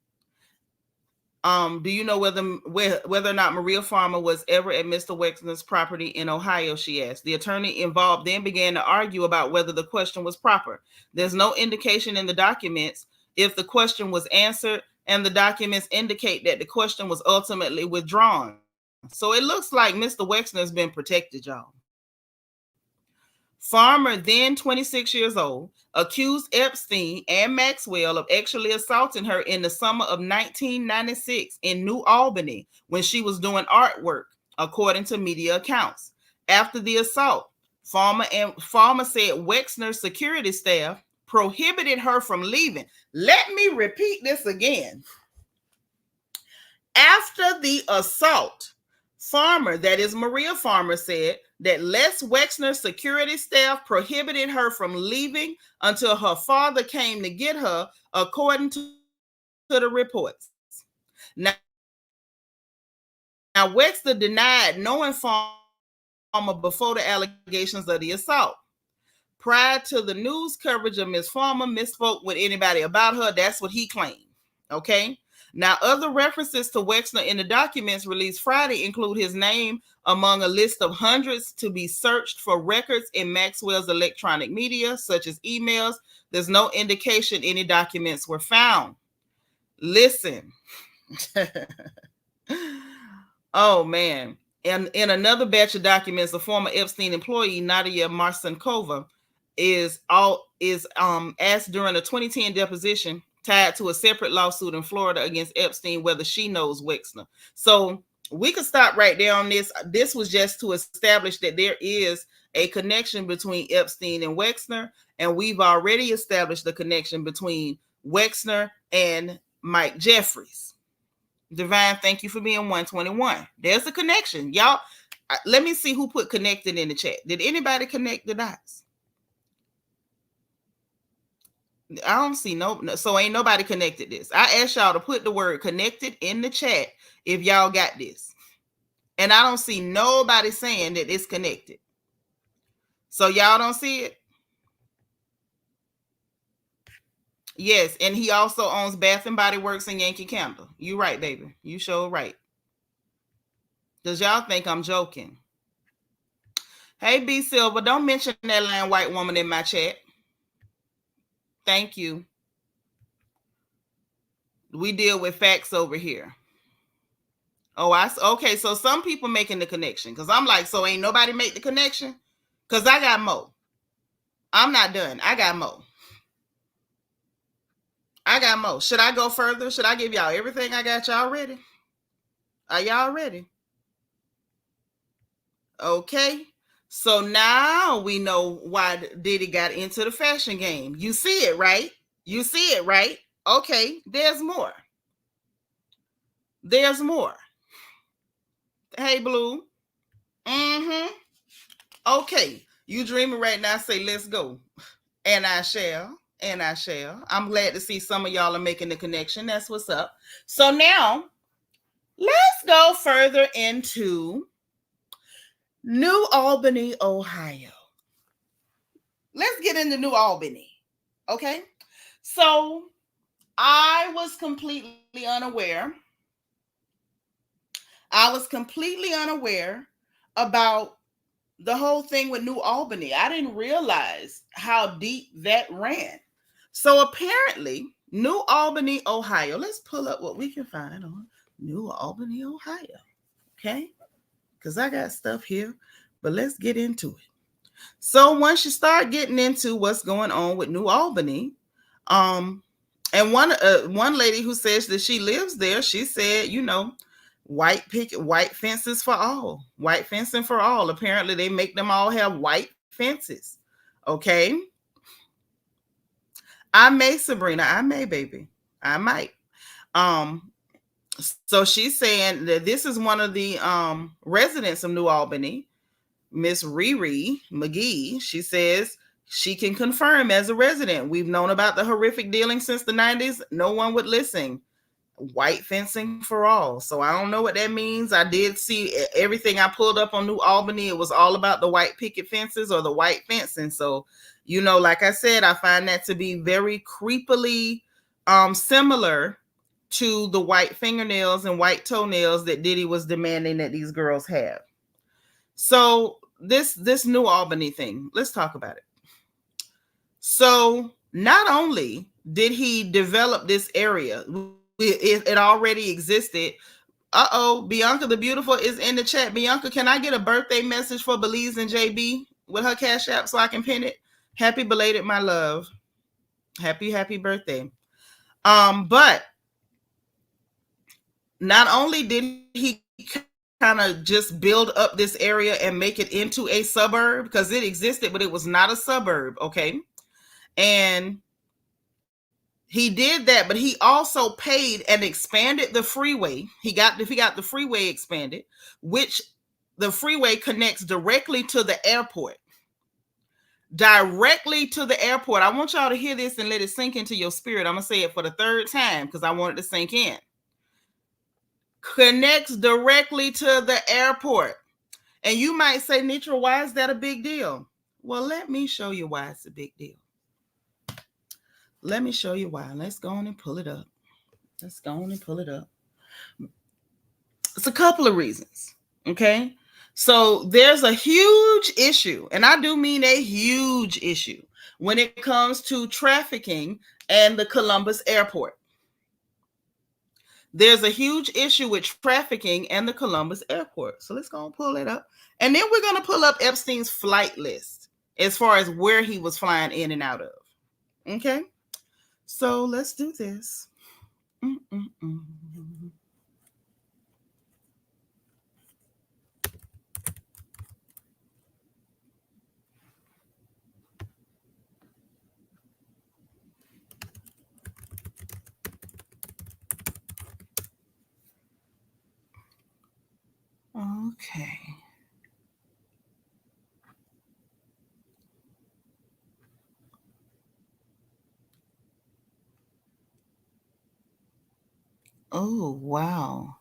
Do you know whether or not Maria Farmer was ever at Mr. Wexner's property in Ohio, she asked. The attorney involved then began to argue about whether the question was proper. There's no indication in the documents if the question was answered, and the documents indicate that the question was ultimately withdrawn. So it looks like Mr. Wexner has been protected, y'all. Farmer, then 26 years old, accused Epstein and Maxwell of actually assaulting her in the summer of 1996 in New Albany when she was doing artwork, according to media accounts. After the assault, Farmer said Wexner's security staff prohibited her from leaving. Let me repeat this again. After the assault, Farmer, that is Maria Farmer, said that Les Wexner's security staff prohibited her from leaving until her father came to get her, according to the reports. Now Wexner denied knowing Farmer before the allegations of the assault. Prior to the news coverage of Ms. Farmer misspoke with anybody about her. That's what he claimed. Okay. Now, other references to Wexner in the documents released Friday include his name among a list of hundreds to be searched for records in Maxwell's electronic media, such as emails. There's no indication any documents were found. Listen. Oh, man. And in another batch of documents, a former Epstein employee, Nadia Marcinkova, is asked during a 2010 deposition tied to a separate lawsuit in Florida against Epstein whether she knows Wexner. So we could stop right there on this. This was just to establish that there is a connection between Epstein and Wexner, and we've already established the connection between Wexner and Mike Jeffries. Divine, thank you for being 121. There's a connection. Y'all, let me see who put connected in the chat. Did anybody connect the dots? I don't see so ain't nobody connected this. I asked y'all to put the word connected in the chat if y'all got this. And I don't see nobody saying that it's connected. So y'all don't see it? Yes, and he also owns Bath and Body Works and Yankee Candle. You right, baby. You sure right. Does y'all think I'm joking? Hey, B Silver, don't mention that lying white woman in my chat. Thank you. We deal with facts over here. Oh, okay. So some people making the connection, because I'm like, so ain't nobody make the connection? Because I got more. I'm not done. I got more. Should I go further? Should I give y'all everything I got? Y'all ready? Are y'all ready? Okay. So now we know why Diddy got into the fashion game. You see it, right? You see it, right? Okay. There's more. There's more. Hey, Blue. Okay. You dreaming right now, say, let's go. And I shall. And I shall. I'm glad to see some of y'all are making the connection. That's what's up. So now, let's go further into New Albany, Ohio. Let's get into New Albany. Okay. So I was completely unaware. About the whole thing with New Albany. I didn't realize how deep that ran. So apparently, New Albany, Ohio. Let's pull up what we can find on New Albany, Ohio. Okay? Because I got stuff here, but let's get into it. So once you start getting into what's going on with New Albany, and one lady who says that she lives there, she said, white fences for all. White fencing for all. Apparently, they make them all have white fences. Okay. I may, Sabrina. I may, baby. I might. So she's saying that this is one of the residents of New Albany, Miss Riri McGee. She says she can confirm as a resident. We've known about the horrific dealing since the 90s. No one would listen. white fencing for all. So I don't know what that means. I did see everything I pulled up on New Albany. It was all about the white picket fences or the white fencing. So, like I said, I find that to be very creepily similar to the white fingernails and white toenails that Diddy was demanding that these girls have. So this New Albany thing, let's talk about it. So not only did he develop this area, it already existed. Bianca the Beautiful is in the chat. Bianca, can I get a birthday message for Belize and JB with her Cash App so I can pin it? Happy belated, my love. Happy birthday. But not only did he kind of just build up this area and make it into a suburb, because it existed, but it was not a suburb, okay? And he did that, but he also paid and expanded the freeway. He got the freeway expanded, which the freeway connects directly to the airport. Directly to the airport. I want y'all to hear this and let it sink into your spirit. I'm going to say it for the third time because I want it to sink in. Connects directly to the airport. And you might say, Nitra, why is that a big deal? Well, let me show you why it's a big deal. Let me show you why. Let's go on and pull it up. It's a couple of reasons, okay? So there's a huge issue, and I do mean a huge issue, when it comes to trafficking and the Columbus airport. There's a huge issue with trafficking and the Columbus airport. So let's go and pull it up. And then we're going to pull up Epstein's flight list as far as where he was flying in and out of. Okay? So let's do this. Okay. Oh, wow.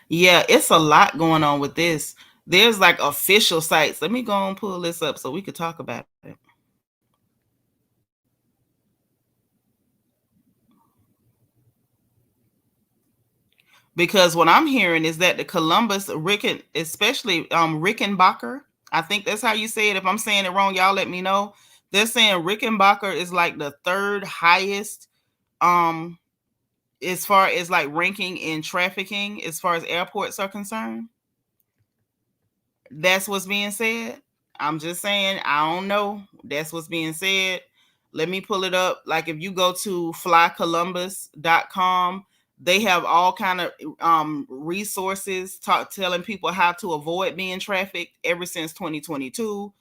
Yeah, it's a lot going on with this. There's like official sites. Let me go and pull this up so we could talk about it. Because what I'm hearing is that the Columbus, especially Rickenbacker, I think that's how you say it. If I'm saying it wrong, y'all let me know. They're saying Rickenbacker is like the third highest as far as like ranking in trafficking as far as airports are concerned. That's what's being said. I'm just saying, I don't know. That's what's being said. Let me pull it up. Like if you go to flycolumbus.com, they have all kind of resources telling people how to avoid being trafficked ever since 2022.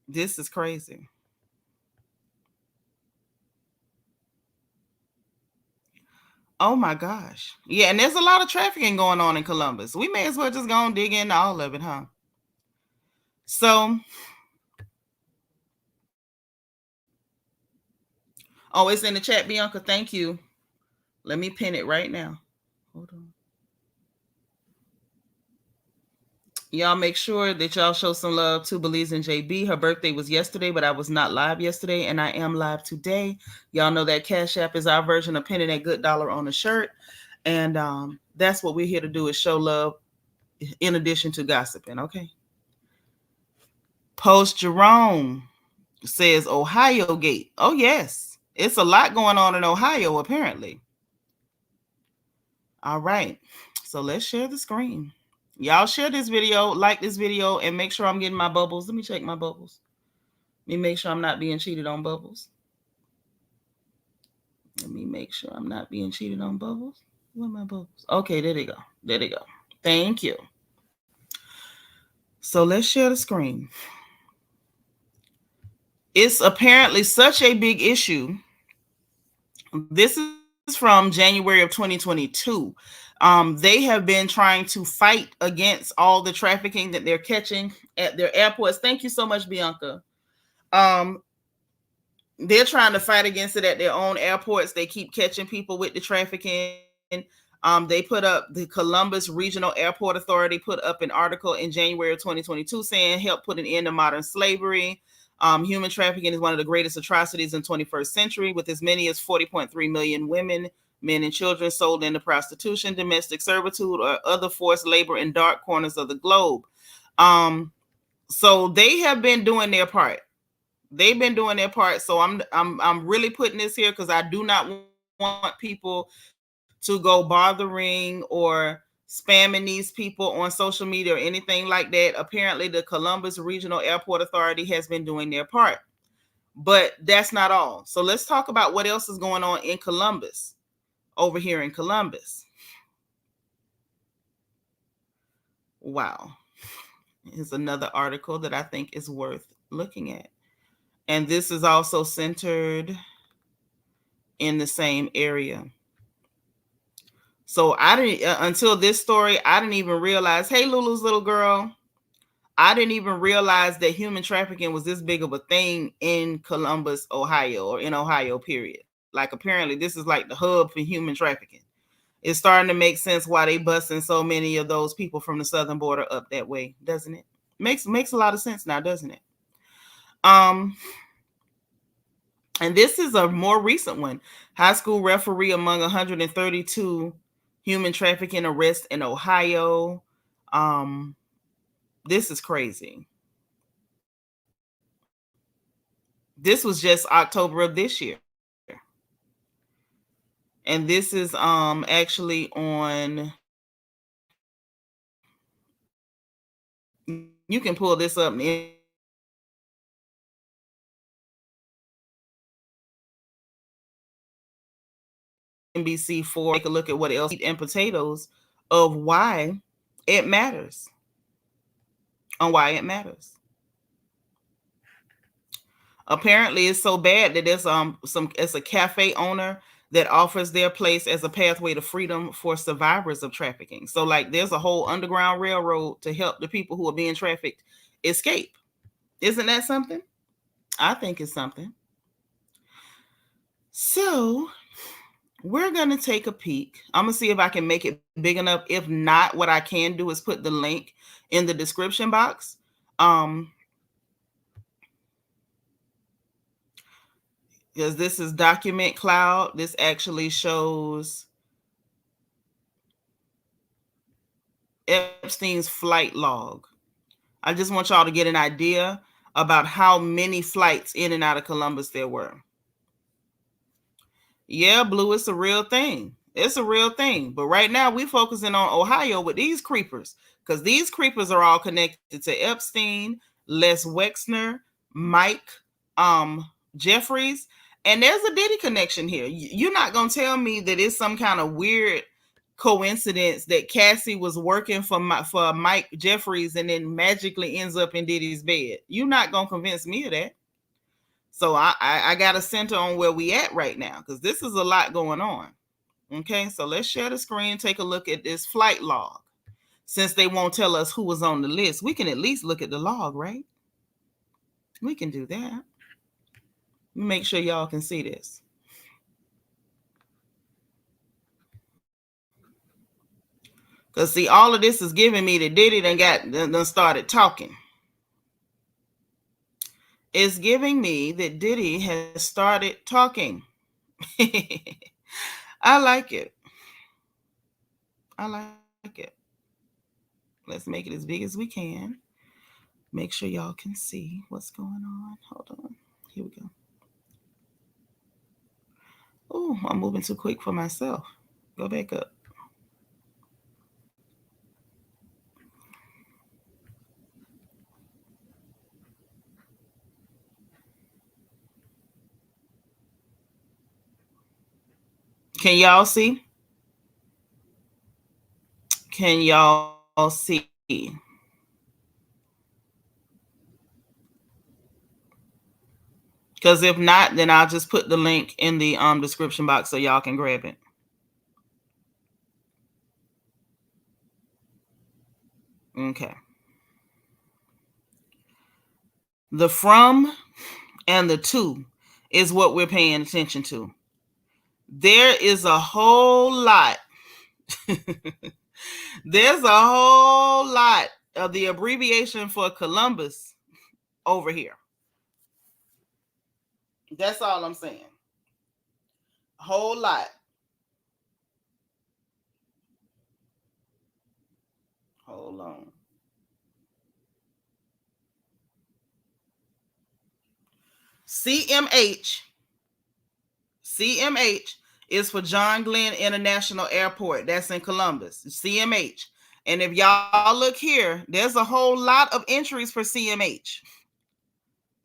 This is crazy. Oh my gosh. Yeah, and there's a lot of trafficking going on in Columbus. We may as well just go and dig into all of it, huh? So, oh, it's in the chat, Bianca. Thank you. Let me pin it right now. Hold on. Y'all make sure that y'all show some love to Belize and JB. Her birthday was yesterday, but I was not live yesterday, and I am live today. Y'all know that Cash App is our version of pinning that good dollar on a shirt. And that's what we're here to do, is show love in addition to gossiping, okay? Post Jerome says Ohio Gate. Oh, yes. It's a lot going on in Ohio, apparently. All right. So let's share the screen. Y'all share this video, like this video, and make sure I'm getting my bubbles. Let me check my bubbles. Let me make sure I'm not being cheated on bubbles. Let me make sure I'm not being cheated on bubbles. Where are my bubbles? Okay, there they go. There they go. Thank you. So let's share the screen. It's apparently such a big issue. This is from January of 2022. They have been trying to fight against all the trafficking that they're catching at their airports. Thank you so much, Bianca. they're trying to fight against it at their own airports. They keep catching people with the trafficking. They put up the Columbus Regional Airport Authority put up an article in January of 2022 saying help put an end to modern slavery. Human trafficking is one of the greatest atrocities in 21st century, with as many as 40.3 million women, men, and children sold into prostitution, domestic servitude, or other forced labor in dark corners of the globe. So they have been doing their part. They've been doing their part. So I'm really putting this here because I do not want people to go bothering or spamming these people on social media or anything like that. Apparently, the Columbus Regional Airport Authority has been doing their part. But that's not all. So let's talk about what else is going on in Columbus, over here in Columbus. Wow. Here's another article that I think is worth looking at. And this is also centered in the same area. So I didn't, until this story, I didn't even realize, hey, Lulu's little girl, I didn't even realize that human trafficking was this big of a thing in Columbus, Ohio, or in Ohio, period. Like, apparently this is like the hub for human trafficking. It's starting to make sense why they busting so many of those people from the southern border up that way, doesn't it? Makes a lot of sense now, doesn't it? And this is a more recent one. High school referee among 132 human trafficking arrests in Ohio. This is crazy. This was just October of this year. And this is actually on, you can pull this up in NBC4. Take a look at what else and potatoes of why it matters. On why it matters. Apparently, it's so bad that there's it's a cafe owner that offers their place as a pathway to freedom for survivors of trafficking. So, like, there's a whole underground railroad to help the people who are being trafficked escape. Isn't that something? I think it's something. So, we're going to take a peek. I'm going to see if I can make it big enough. If not, what I can do is put the link in the description box. Because this is Document Cloud. This actually shows Epstein's flight log. I just want y'all to get an idea about how many flights in and out of Columbus there were. Yeah, Blue, it's a real thing. It's a real thing. But right now we're focusing on Ohio with these creepers, because these creepers are all connected to Epstein, Les Wexner, Mike, Jeffries, and there's a Diddy connection here. You're not going to tell me that it's some kind of weird coincidence that Cassie was working for Mike Jeffries and then magically ends up in Diddy's bed. You're not going to convince me of that. So I got to center on where we at right now, because this is a lot going on. Okay, so let's share the screen, take a look at this flight log. Since they won't tell us who was on the list, we can at least look at the log, right? We can do that. Make sure y'all can see this. Because, see, all of this is giving me that Diddy done started talking. It's giving me that Diddy has started talking. I like it. I like it. Let's make it as big as we can. Make sure y'all can see what's going on. Hold on. Here we go. Oh, I'm moving too quick for myself. Go back up. Can y'all see? Can y'all see? Because if not, then I'll just put the link in the description box so y'all can grab it. Okay. The from and the to is what we're paying attention to. There is a whole lot. There's a whole lot of the abbreviation for Columbus over here. That's all I'm saying. A whole lot. Hold on. CMH. CMH is for John Glenn International Airport. That's in Columbus. CMH. And if y'all look here, there's a whole lot of entries for CMH.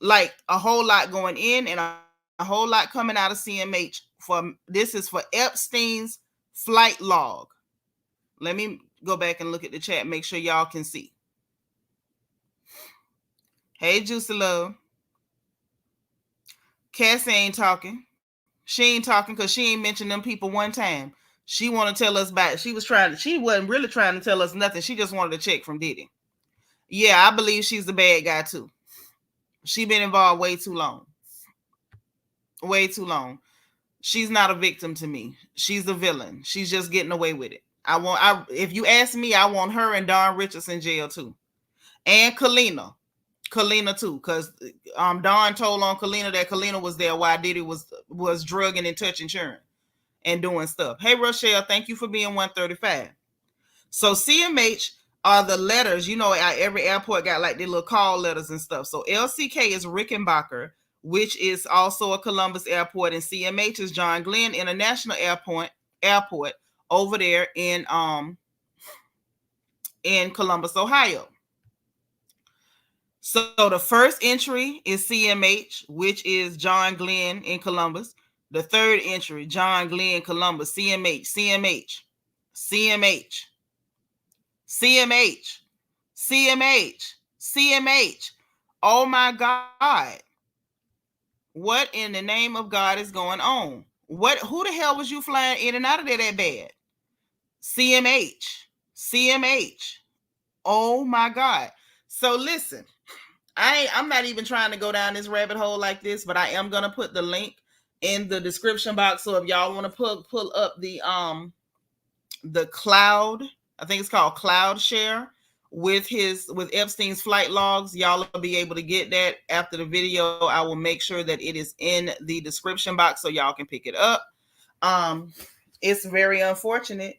Like a whole lot going in and a whole lot coming out of CMH. This is for Epstein's flight log. Let me go back and look at the chat, make sure y'all can see. Hey, Juicy Love. Cassie ain't talking. She ain't talking because she ain't mentioned them people one time. She want to tell us about it. She wasn't really trying to tell us nothing. She just wanted a check from Diddy. Yeah, I believe she's the bad guy too. She been involved way too long. Way too long. She's not a victim to me. She's the villain. She's just getting away with it. If you ask me, I want her and Don Richardson in jail too. And Kalina too, because Don told on Kalina that Kalina was there while Diddy was drugging and touching Sharon and doing stuff. Hey, Rochelle, thank you for being 135. So CMH are the letters. You know, every airport got like their little call letters and stuff. So LCK is Rickenbacker, which is also a Columbus airport, and CMH is John Glenn International Airport over there in Columbus, Ohio. So the first entry is CMH, which is John Glenn in Columbus. The third entry, John Glenn, Columbus, CMH, CMH, CMH, CMH, CMH, CMH. Oh my God. What in the name of God is going on? Who the hell was you flying in and out of there that bad? CMH, CMH. Oh my God. So listen, I'm not even trying to go down this rabbit hole like this, but I am gonna put the link in the description box. So if y'all want to pull up the cloud, I think it's called Cloud Share with Epstein's flight logs, y'all will be able to get that after the video. I will make sure that it is in the description box so y'all can pick it up. It's very unfortunate.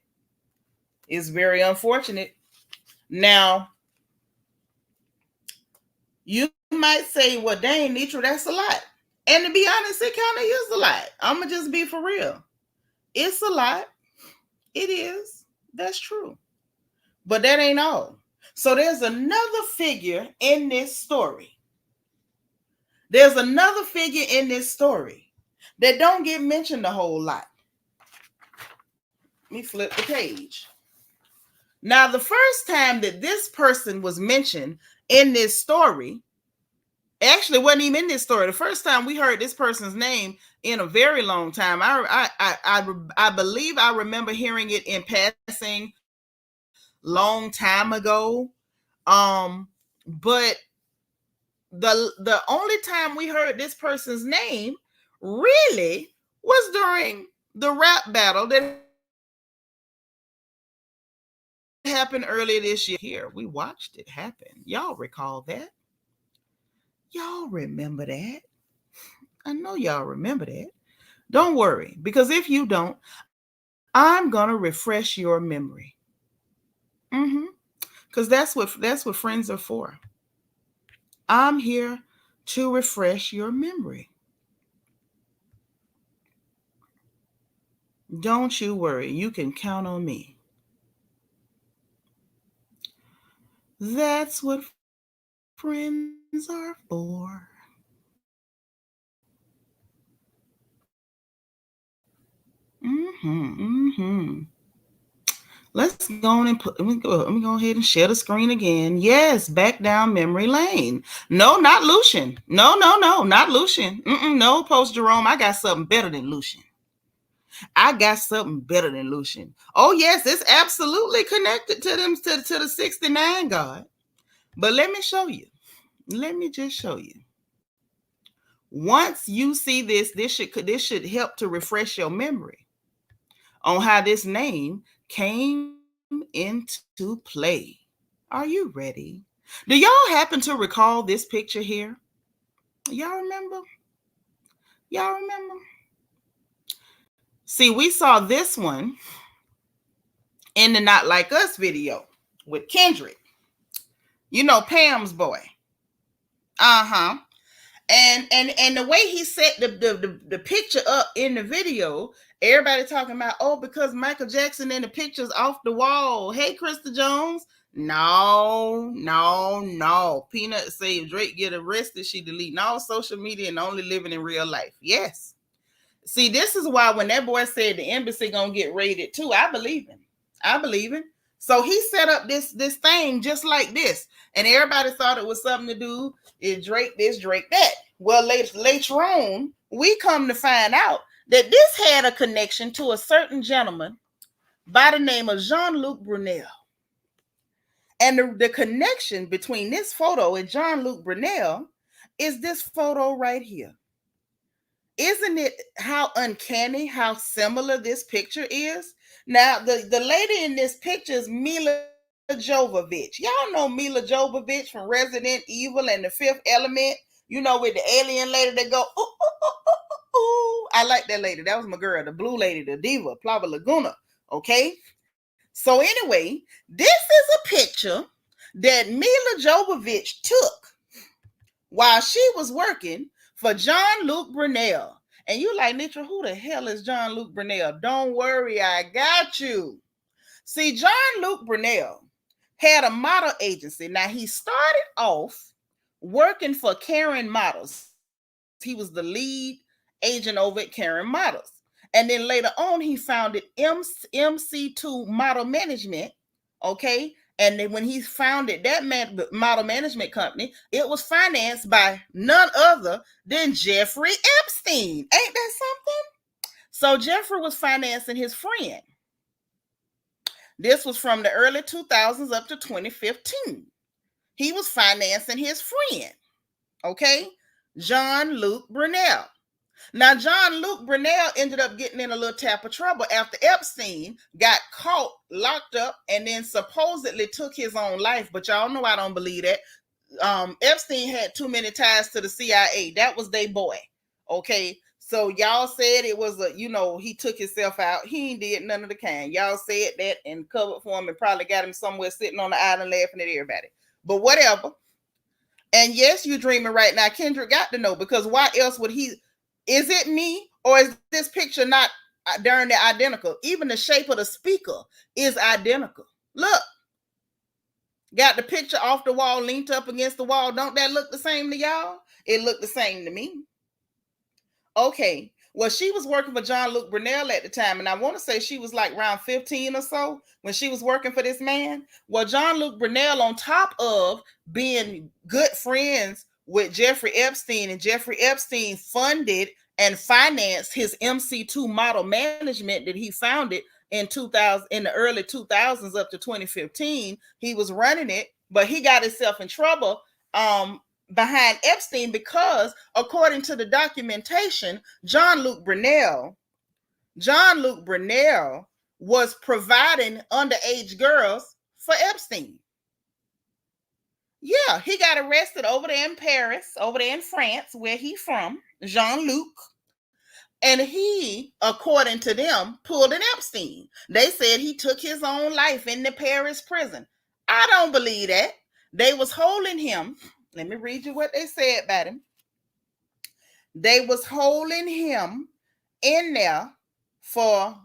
It's very unfortunate. Now, you might say, well, dang, Nitra, that's a lot. And to be honest, it kind of is a lot. I'm going to just be for real. It's a lot. It is. That's true. But that ain't all. So there's another figure in this story. There's another figure in this story that don't get mentioned a whole lot. Let me flip the page. Now, the first time that this person was mentioned in this story, actually wasn't even in this story. The first time we heard this person's name in a very long time, I believe I remember hearing it in passing long time ago. But the only time we heard this person's name really was during the rap battle that happened earlier this year. Here, we watched it happen. Y'all recall that? Y'all remember that? I know y'all remember that. Don't worry, because if you don't, I'm gonna refresh your memory. Because that's what friends are for. I'm here to refresh your memory. Don't you worry, you can count on me. That's what friends are for. Let's go on and let me go ahead and share the screen again. Yes, back down memory lane. No, not Lucian. No, not Lucian. No, Post Jerome. I got something better than Lucian. Oh, yes, it's absolutely connected to them to the 69 God. But let me show you. Let me just show you Once you see this should help to refresh your memory on how this name came into play. Are you ready? Do y'all happen to recall this picture here? Y'all remember? Y'all remember? See, we saw this one in the Not Like Us video with Kendrick. You know, Pam's boy. Uh-huh. And the way he set the picture up in the video, everybody talking about, oh, because Michael Jackson in the picture's off the wall. Hey, Krista Jones. No. Peanut say if Drake get arrested, she deleting all social media and only living in real life. Yes. See, this is why when that boy said the embassy gonna get raided too, I believe him. So he set up this thing just like this, and everybody thought it was something to do is Drake this, Drake that. Well, later on, we come to find out that this had a connection to a certain gentleman by the name of Jean-Luc Brunel. And the connection between this photo and Jean-Luc Brunel is this photo right here. Isn't it how uncanny, how similar this picture is? Now, the lady in this picture is Mila Jovovich. Y'all know Mila Jovovich from Resident Evil and The Fifth Element. You know, with the alien lady that go, ooh, ooh, ooh, ooh, ooh. I like that lady. That was my girl, the blue lady, the diva, Plava Laguna. Okay? So anyway, this is a picture that Mila Jovovich took while she was working for Jean-Luc Brunel. And you like, Nitra, who the hell is Jean-Luc Brunel? Don't worry, I got you. See, Jean-Luc Brunel had a model agency. Now, he started off working for Karen Models. He was the lead agent over at Karen Models. And then later on, he founded MC2 Model Management, okay? And then when he founded that model management company, it was financed by none other than Jeffrey Epstein. Ain't that something? So Jeffrey was financing his friend. This was from the early 2000s up to 2015. He was financing his friend, okay? Jean-Luc Brunel. Now, Jean-Luc Brunel ended up getting in a little tap of trouble after Epstein got caught, locked up, and then supposedly took his own life. But y'all know I don't believe that. Epstein had too many ties to the CIA. That was their boy. Okay. So y'all said it was he took himself out. He ain't did none of the kind. Y'all said that and covered for him and probably got him somewhere sitting on the island laughing at everybody. But whatever. And yes, you're dreaming right now. Kendrick got to know, because why else would he? Is it me, or is this picture not darn near identical? Even the shape of the speaker is identical. Look, got the picture off the wall, linked up against the wall. Don't that look the same to y'all? It looked the same to me. Okay, well, she was working for Jean-Luc Brunel at the time, and I want to say she was like around 15 or so when she was working for this man. Well, Jean-Luc Brunel, on top of being good friends with Jeffrey Epstein, and Jeffrey Epstein funded and financed his MC2 model management that he founded in the early 2000s up to 2015. He was running it, but he got himself in trouble behind Epstein because, according to the documentation, Jean-Luc Brunel was providing underage girls for Epstein. Yeah, he got arrested over there in Paris, over there in France, where he from, Jean-Luc. And he, according to them, pulled an Epstein. They said he took his own life in the Paris prison. I don't believe that. They was holding him. Let me read you what they said about him. They was holding him in there for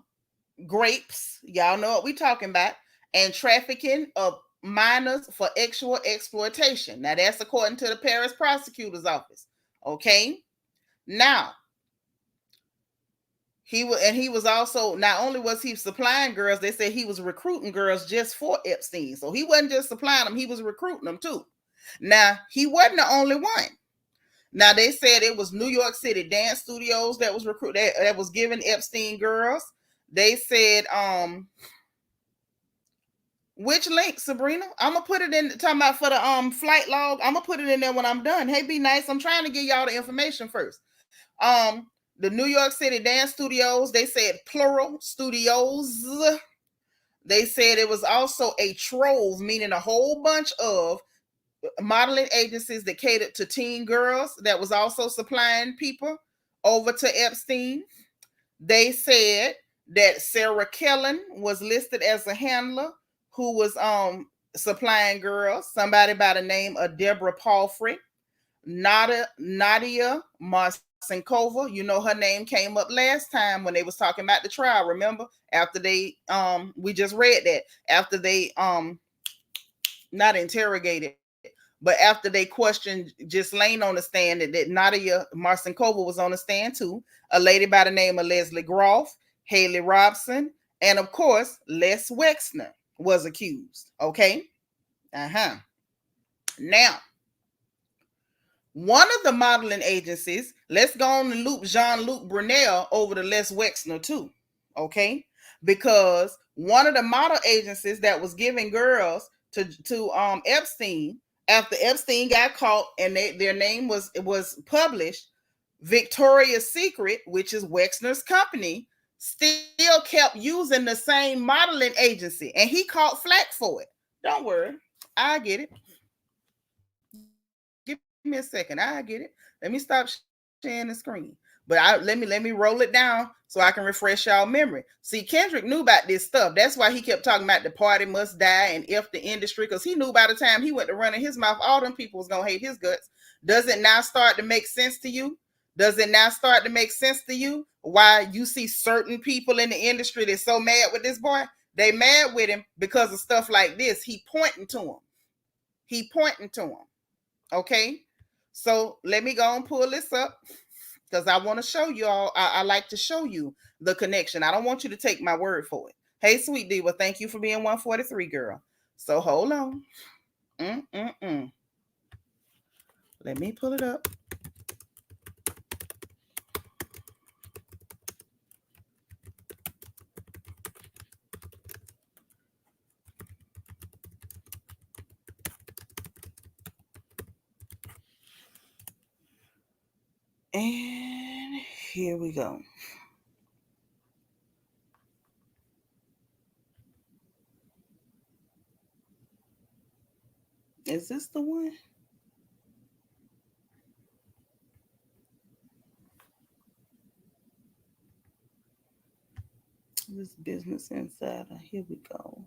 grapes. Y'all know what we talking about. And trafficking of minors for sexual exploitation. Now, that's according to the Paris prosecutor's office. Okay? Now, he was also, not only was he supplying girls, they said he was recruiting girls just for Epstein. So he wasn't just supplying them, he was recruiting them too. Now, he wasn't the only one. Now, they said it was New York City dance studios that was that was giving Epstein girls. They said Which link, Sabrina? I'm gonna put it in talking about for the flight log. I'm gonna put it in there when I'm done. Hey, be nice. I'm trying to give y'all the information first. The New York City Dance Studios, they said plural studios. They said it was also a trove, meaning a whole bunch of modeling agencies that catered to teen girls that was also supplying people over to Epstein. They said that Sarah Kellen was listed as a handler who was supplying girls. Somebody by the name of Deborah Palfrey. Nadia Marcinkova, you know her name came up last time when they was talking about the trial. Remember, after they we just read that after they not interrogated, but after they questioned just laying on the stand that Nadia Marcinkova was on the stand too, a lady by the name of Leslie Groff, Haley Robson, and of course Les Wexner was accused. Okay, now. One of the modeling agencies, let's go on and loop Jean-Luc Brunel over to Les Wexner too, okay? Because one of the model agencies that was giving girls to Epstein after Epstein got caught and their name was published, Victoria's Secret, which is Wexner's company, still kept using the same modeling agency, and he caught flack for it. Don't worry, I get it. Give me a second. I get it. Let me stop sharing the screen. But let me roll it down so I can refresh y'all memory. See, Kendrick knew about this stuff. That's why he kept talking about the party must die and F the industry, because he knew by the time he went to running his mouth, all them people was gonna hate his guts. Does it now start to make sense to you? Does it now start to make sense to you why you see certain people in the industry that's so mad with this boy? They mad with him because of stuff like this. He pointing to him. He pointing to him. Okay. So let me go and pull this up because I want to show you all. I like to show you the connection. I don't want you to take my word for it. Hey, sweet diva, thank you for being 143, girl. So hold on. Let me pull it up. And here we go. Is this the one? This Business Insider. Here we go.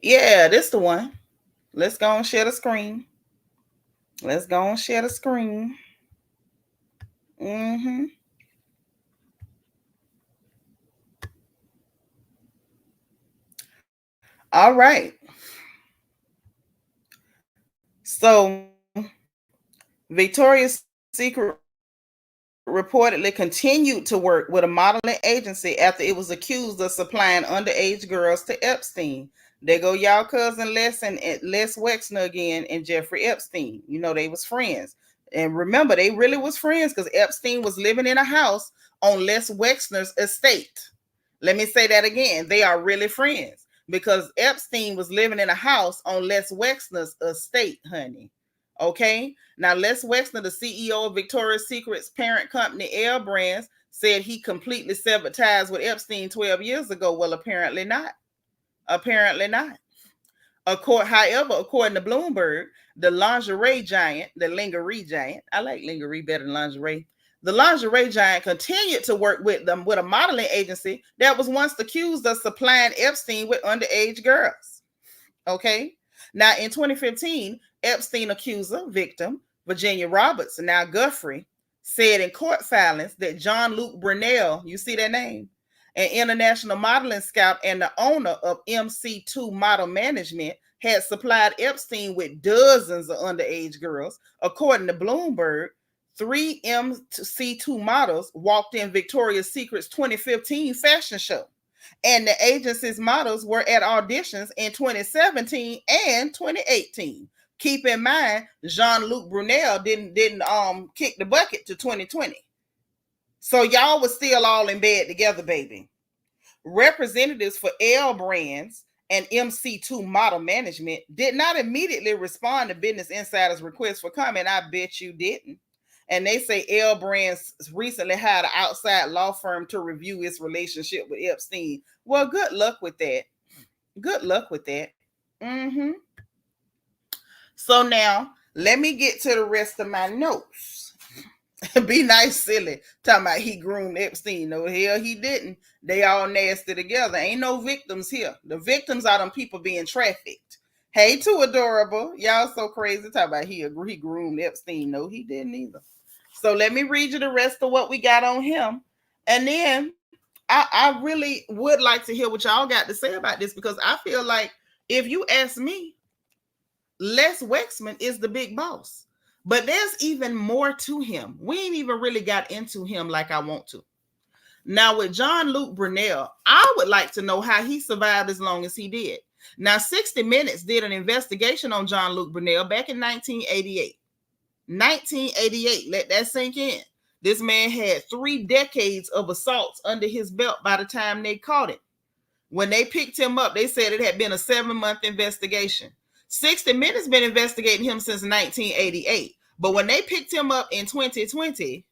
Yeah, this the one. Let's go and share the screen. Let's go and share the screen. All right. So Victoria's Secret reportedly continued to work with a modeling agency after it was accused of supplying underage girls to Epstein. There go y'all cousin Les and Les Wexner again and Jeffrey Epstein. You know, they was friends. And remember, they really was friends because Epstein was living in a house on Les Wexner's estate. Let me say that again. They are really friends because Epstein was living in a house on Les Wexner's estate, honey. Okay. Now, Les Wexner, the CEO of Victoria's Secret's parent company, L Brands, said he completely severed ties with Epstein 12 years ago. Well, apparently not. Apparently not. However, according to Bloomberg, the lingerie giant, I like lingerie better than lingerie. The lingerie giant continued to work with them with a modeling agency that was once accused of supplying Epstein with underage girls. Okay. Now, in 2015, Epstein accuser, victim, Virginia Roberts, now Guthrie, said in court filings that Jean-Luc Brunel, you see that name, an international modeling scout and the owner of MC2 Model Management, had supplied Epstein with dozens of underage girls. According to Bloomberg, 3 MC2 models walked in Victoria's Secret's 2015 fashion show. And the agency's models were at auditions in 2017 and 2018. Keep in mind, Jean-Luc Brunel didn't kick the bucket to 2020. So y'all was still all in bed together, baby. Representatives for L Brands and MC2 Model Management did not immediately respond to Business Insider's request for comment. I bet you didn't. And they say L Brands recently hired an outside law firm to review its relationship with Epstein. Well, good luck with that. Good luck with that. Mm-hmm. So now, let me get to the rest of my notes. Be nice, silly. Talking about he groomed Epstein. No, hell he didn't. They all nasty together. Ain't no victims here. The victims are them people being trafficked. Hey, too adorable. Y'all so crazy. Talking about he groomed Epstein. No, he didn't either. So let me read you the rest of what we got on him. And then I really would like to hear what y'all got to say about this, because I feel like if you ask me, Les Wexman is the big boss. But there's even more to him. We ain't even really got into him like I want to. Now, with Jean-Luc Brunel, I would like to know how he survived as long as he did. Now, 60 Minutes did an investigation on Jean-Luc Brunel back in 1988. 1988, let that sink in. This man had 3 decades of assaults under his belt by the time they caught him. When they picked him up, they said it had been a 7-month investigation. 60 Minutes been investigating him since 1988. But when they picked him up in 2020,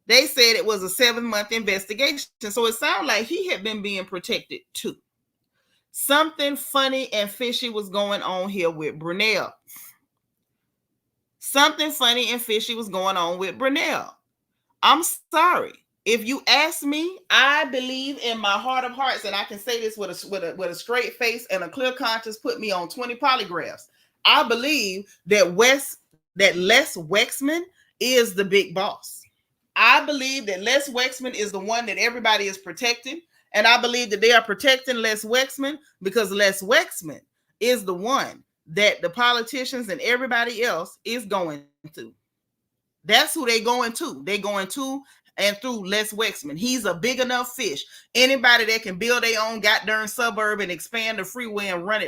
they said it was a 7-month investigation. So it sounded like he had been being protected too. Something funny and fishy was going on here with Brunel. Something funny and fishy was going on with Brunel. I'm sorry. If you ask me, I believe in my heart of hearts, and I can say this with a straight face and a clear conscience, put me on 20 polygraphs. I believe that Les Wexman is the big boss. I believe that Les Wexman is the one that everybody is protecting, and I believe that they are protecting Les Wexman because Les Wexman is the one that the politicians and everybody else is going to. That's who they going to. They going to and through Les Wexman. He's a big enough fish. Anybody that can build their own goddamn suburb and expand the freeway and run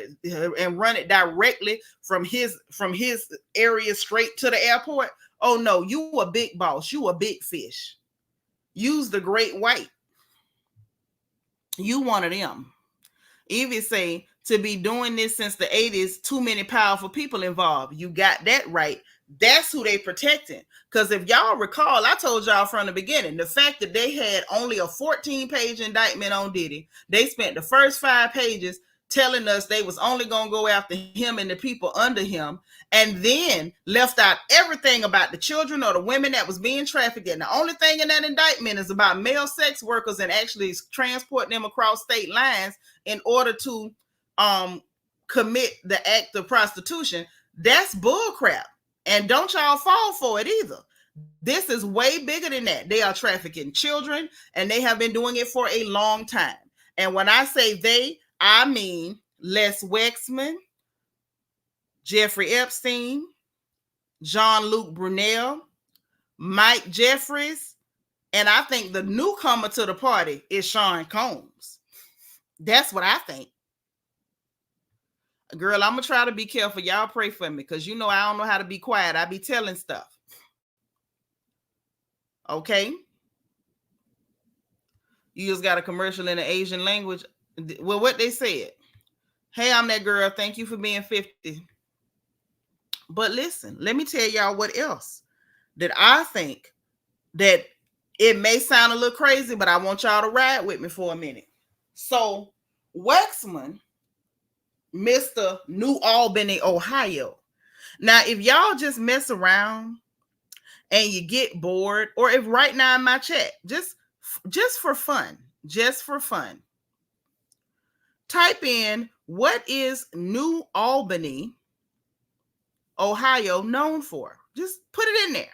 it directly from his area straight to the airport. Oh no, you a big boss. You a big fish. Use the great white. You one of them. Evie say, to be doing this since the 80s, too many powerful people involved. You got that right. That's who they protecting. Because if y'all recall, I told y'all from the beginning, the fact that they had only a 14-page indictment on Diddy, they spent the first 5 pages telling us they was only going to go after him and the people under him, and then left out everything about the children or the women that was being trafficked. And the only thing in that indictment is about male sex workers and actually transporting them across state lines in order to commit the act of prostitution. That's bullcrap. And don't y'all fall for it either. This is way bigger than that. They are trafficking children, and they have been doing it for a long time. And when I say they, I mean Les Wexman, Jeffrey Epstein, Jean-Luc Brunel, Mike Jeffries, and I think the newcomer to the party is Sean Combs. That's what I think. Girl, I'm going to try to be careful. Y'all pray for me, because you know I don't know how to be quiet. I be telling stuff. Okay? You just got a commercial in the Asian language. Well, what they said. Hey, I'm that girl. Thank you for being 50. But listen, let me tell y'all what else that I think that it may sound a little crazy, but I want y'all to ride with me for a minute. So, Wexman, Mr. New Albany, Ohio. Now, if y'all just mess around and you get bored, or if right now in my chat, just for fun, type in, what is New Albany, Ohio known for? Just put it in there.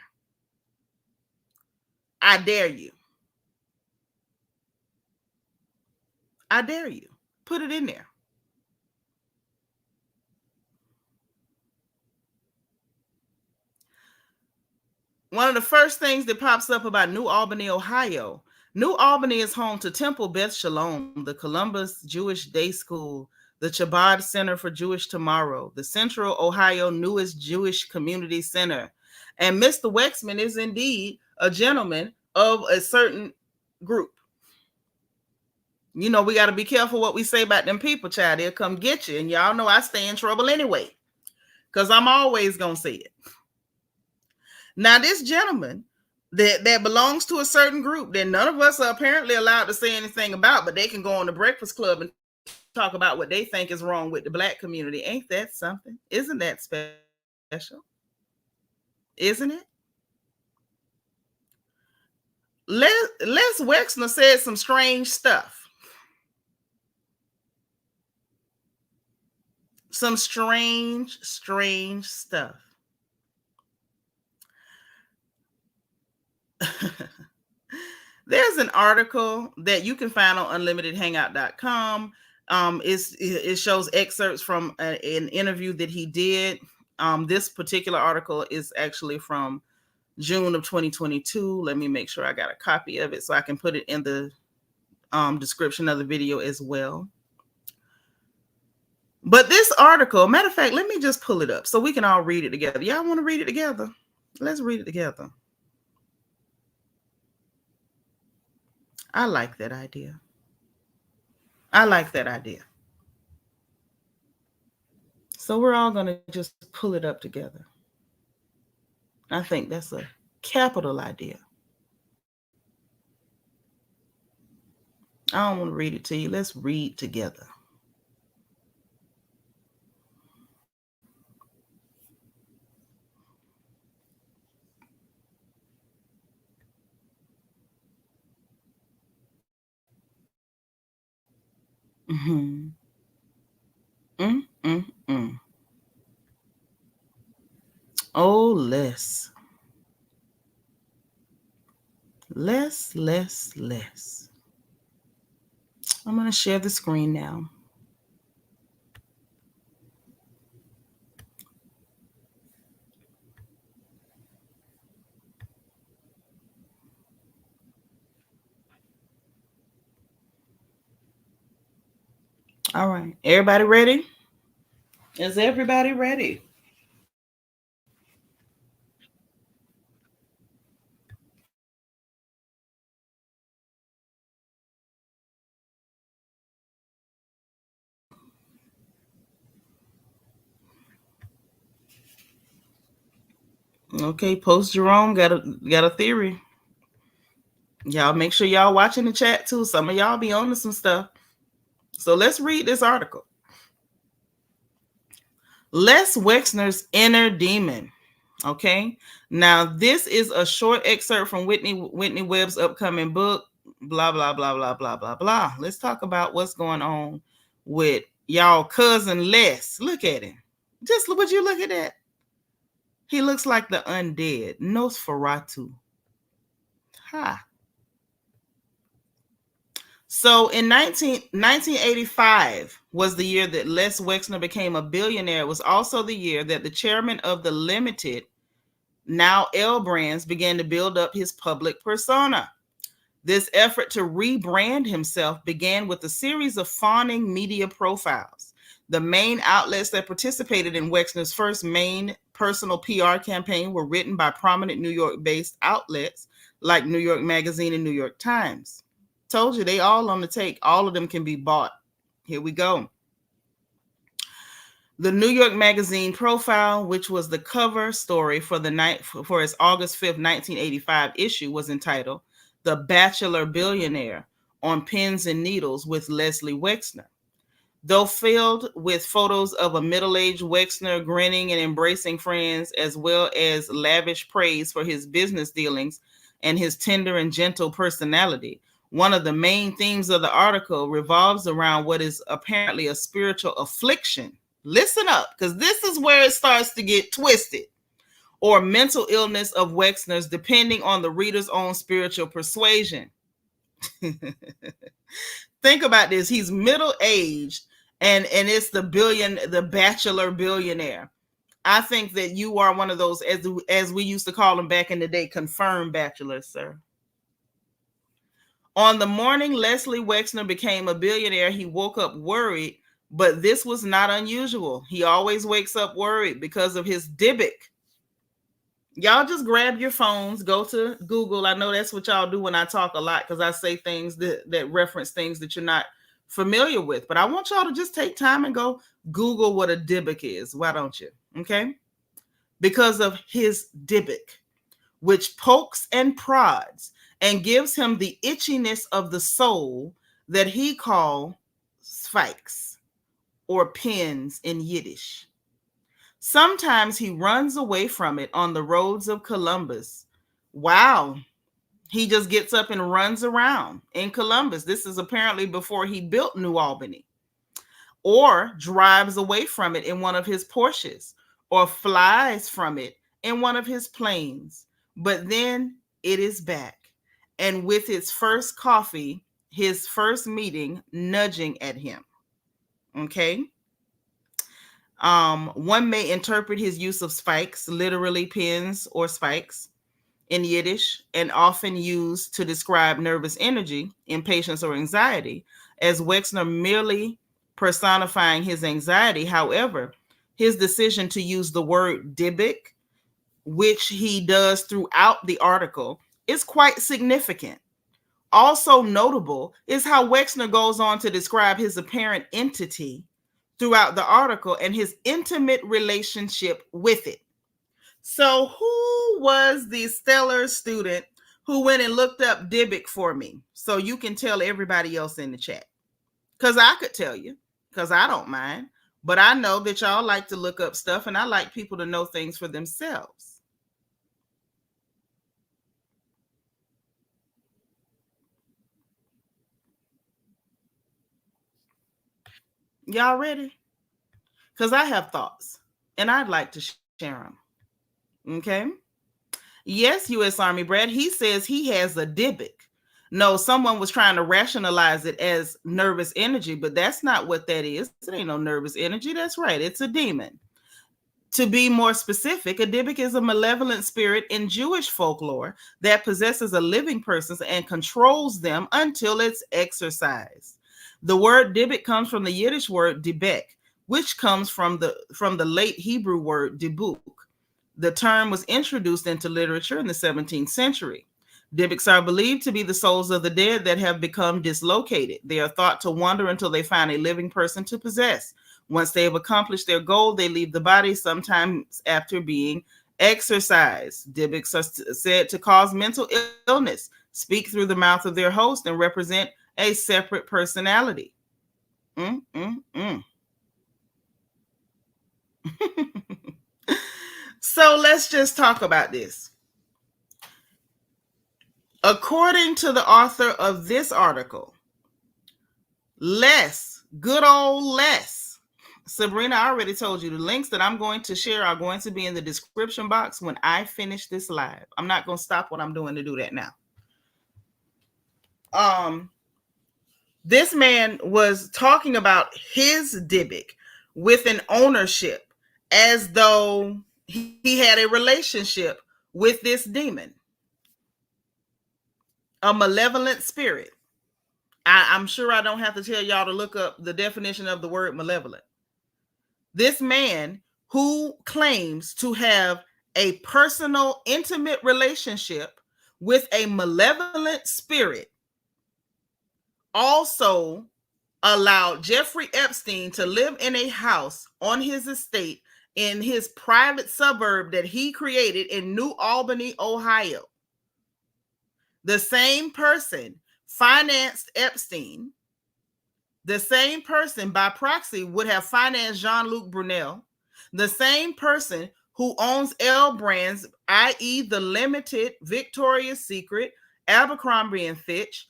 I dare you. I dare you. Put it in there. One of the first things that pops up about New Albany, Ohio. New Albany is home to Temple Beth Shalom, the Columbus Jewish Day School, the Chabad Center for Jewish Tomorrow, the Central Ohio newest Jewish Community Center. And Mr. Wexman is indeed a gentleman of a certain group. You know, we got to be careful what we say about them people, child. They'll come get you. And y'all know I stay in trouble anyway, because I'm always going to say it. Now, this gentleman that belongs to a certain group that none of us are apparently allowed to say anything about, but they can go on the Breakfast Club and talk about what they think is wrong with the Black community. Ain't that something? Isn't that special? Isn't it? Les Wexner said some strange stuff. Some strange stuff. There's an article that you can find on unlimitedhangout.com. It shows excerpts from an interview that he did. This particular article is actually from June of 2022. Let me make sure I got a copy of it so I can put it in the description of the video as well. But this article, matter of fact, let me just pull it up so we can all read it together. Y'all want to read it together? Let's read it together. I like that idea. So we're all going to just pull it up together. I think that's a capital idea. I don't want to read it to you. Let's read together. Mm-hmm. Oh, less. I'm going to share the screen now. All right. Everybody ready? Is everybody ready? Okay, Post Jerome got a theory. Y'all make sure y'all watching the chat too. Some of y'all be on to some stuff. So let's read this article. Les Wexner's Inner Demon. Okay. Now, this is a short excerpt from Whitney Webb's upcoming book, blah, blah, blah, blah, blah, blah, blah. Let's talk about what's going on with y'all cousin Les. Look at him. Would you look at that? He looks like the undead, Nosferatu. Ha. So in 1985 was the year that Les Wexner became a billionaire. It was also the year that the chairman of the Limited, now L Brands, began to build up his public persona. This effort to rebrand himself began with a series of fawning media profiles. The main outlets that participated in Wexner's first main personal PR campaign were written by prominent New York-based outlets like New York Magazine and New York Times. Told you, they all on the take. All of them can be bought. Here we go. The New York Magazine profile, which was the cover story for its August 5th, 1985 issue, was entitled "The Bachelor Billionaire on Pins and Needles with Leslie Wexner." Though filled with photos of a middle-aged Wexner grinning and embracing friends, as well as lavish praise for his business dealings and his tender and gentle personality, one of the main themes of the article revolves around what is apparently a spiritual affliction. Listen up, because this is where it starts to get twisted. Or mental illness of Wexner's, depending on the reader's own spiritual persuasion. Think about this. He's middle-aged, and it's the bachelor billionaire. I think that you are one of those, as we used to call them back in the day, confirmed bachelors, sir. On the morning Leslie Wexner became a billionaire, he woke up worried, but this was not unusual. He always wakes up worried because of his Dybbuk. Y'all just grab your phones, go to Google. I know that's what y'all do when I talk a lot because I say things that reference things that you're not familiar with. But I want y'all to just take time and go Google what a Dybbuk is. Why don't you? Okay. Because of his Dybbuk, which pokes and prods and gives him the itchiness of the soul that he call spikes or pins in Yiddish. Sometimes he runs away from it on the roads of Columbus. Wow. He just gets up and runs around in Columbus. This is apparently before he built New Albany. Or drives away from it in one of his Porsches, or flies from it in one of his planes. But then it is back. And with its first coffee, his first meeting nudging at him. Okay. One may interpret his use of spikes, literally pins or spikes, in Yiddish, and often used to describe nervous energy, impatience, or anxiety, as Wexner merely personifying his anxiety. However, his decision to use the word Dybbuk, which he does throughout the article, is quite significant. Also notable is how Wexner goes on to describe his apparent entity throughout the article and his intimate relationship with it. So, who was the stellar student who went and looked up Dybbuk for me? So you can tell everybody else in the chat. Because I could tell you, because I don't mind. But I know that y'all like to look up stuff, and I like people to know things for themselves. Y'all ready? Because I have thoughts, and I'd like to share them. Okay? Yes, U.S. Army Brad, he says he has a Dybbuk. No, someone was trying to rationalize it as nervous energy, but that's not what that is. It ain't no nervous energy. That's right. It's a demon. To be more specific, a Dybbuk is a malevolent spirit in Jewish folklore that possesses a living person and controls them until it's exorcised. The word Dybbuk comes from the Yiddish word dibek, which comes from the late Hebrew word dibuk. The term was introduced into literature in the 17th century. Dybbuks are believed to be the souls of the dead that have become dislocated. They are thought to wander until they find a living person to possess. Once they have accomplished their goal, they leave the body sometimes after being exorcised. Dybbuks are said to cause mental illness, speak through the mouth of their host, and represent a separate personality. So let's just talk about this. According to the author of this article, good old Les, Sabrina, I already told you the links that I'm going to share are going to be in the description box when I finish this live. I'm not going to stop what I'm doing to do that now. This man was talking about his Dybbuk with an ownership as though he had a relationship with this demon, a malevolent spirit. I'm sure I don't have to tell y'all to look up the definition of the word malevolent. This man who claims to have a personal, intimate relationship with a malevolent spirit also allowed Jeffrey Epstein to live in a house on his estate in his private suburb that he created in New Albany, Ohio. The same person financed Epstein. The same person by proxy would have financed Jean-Luc Brunel. The same person who owns L Brands, i.e. The Limited, Victoria's Secret, Abercrombie and Fitch,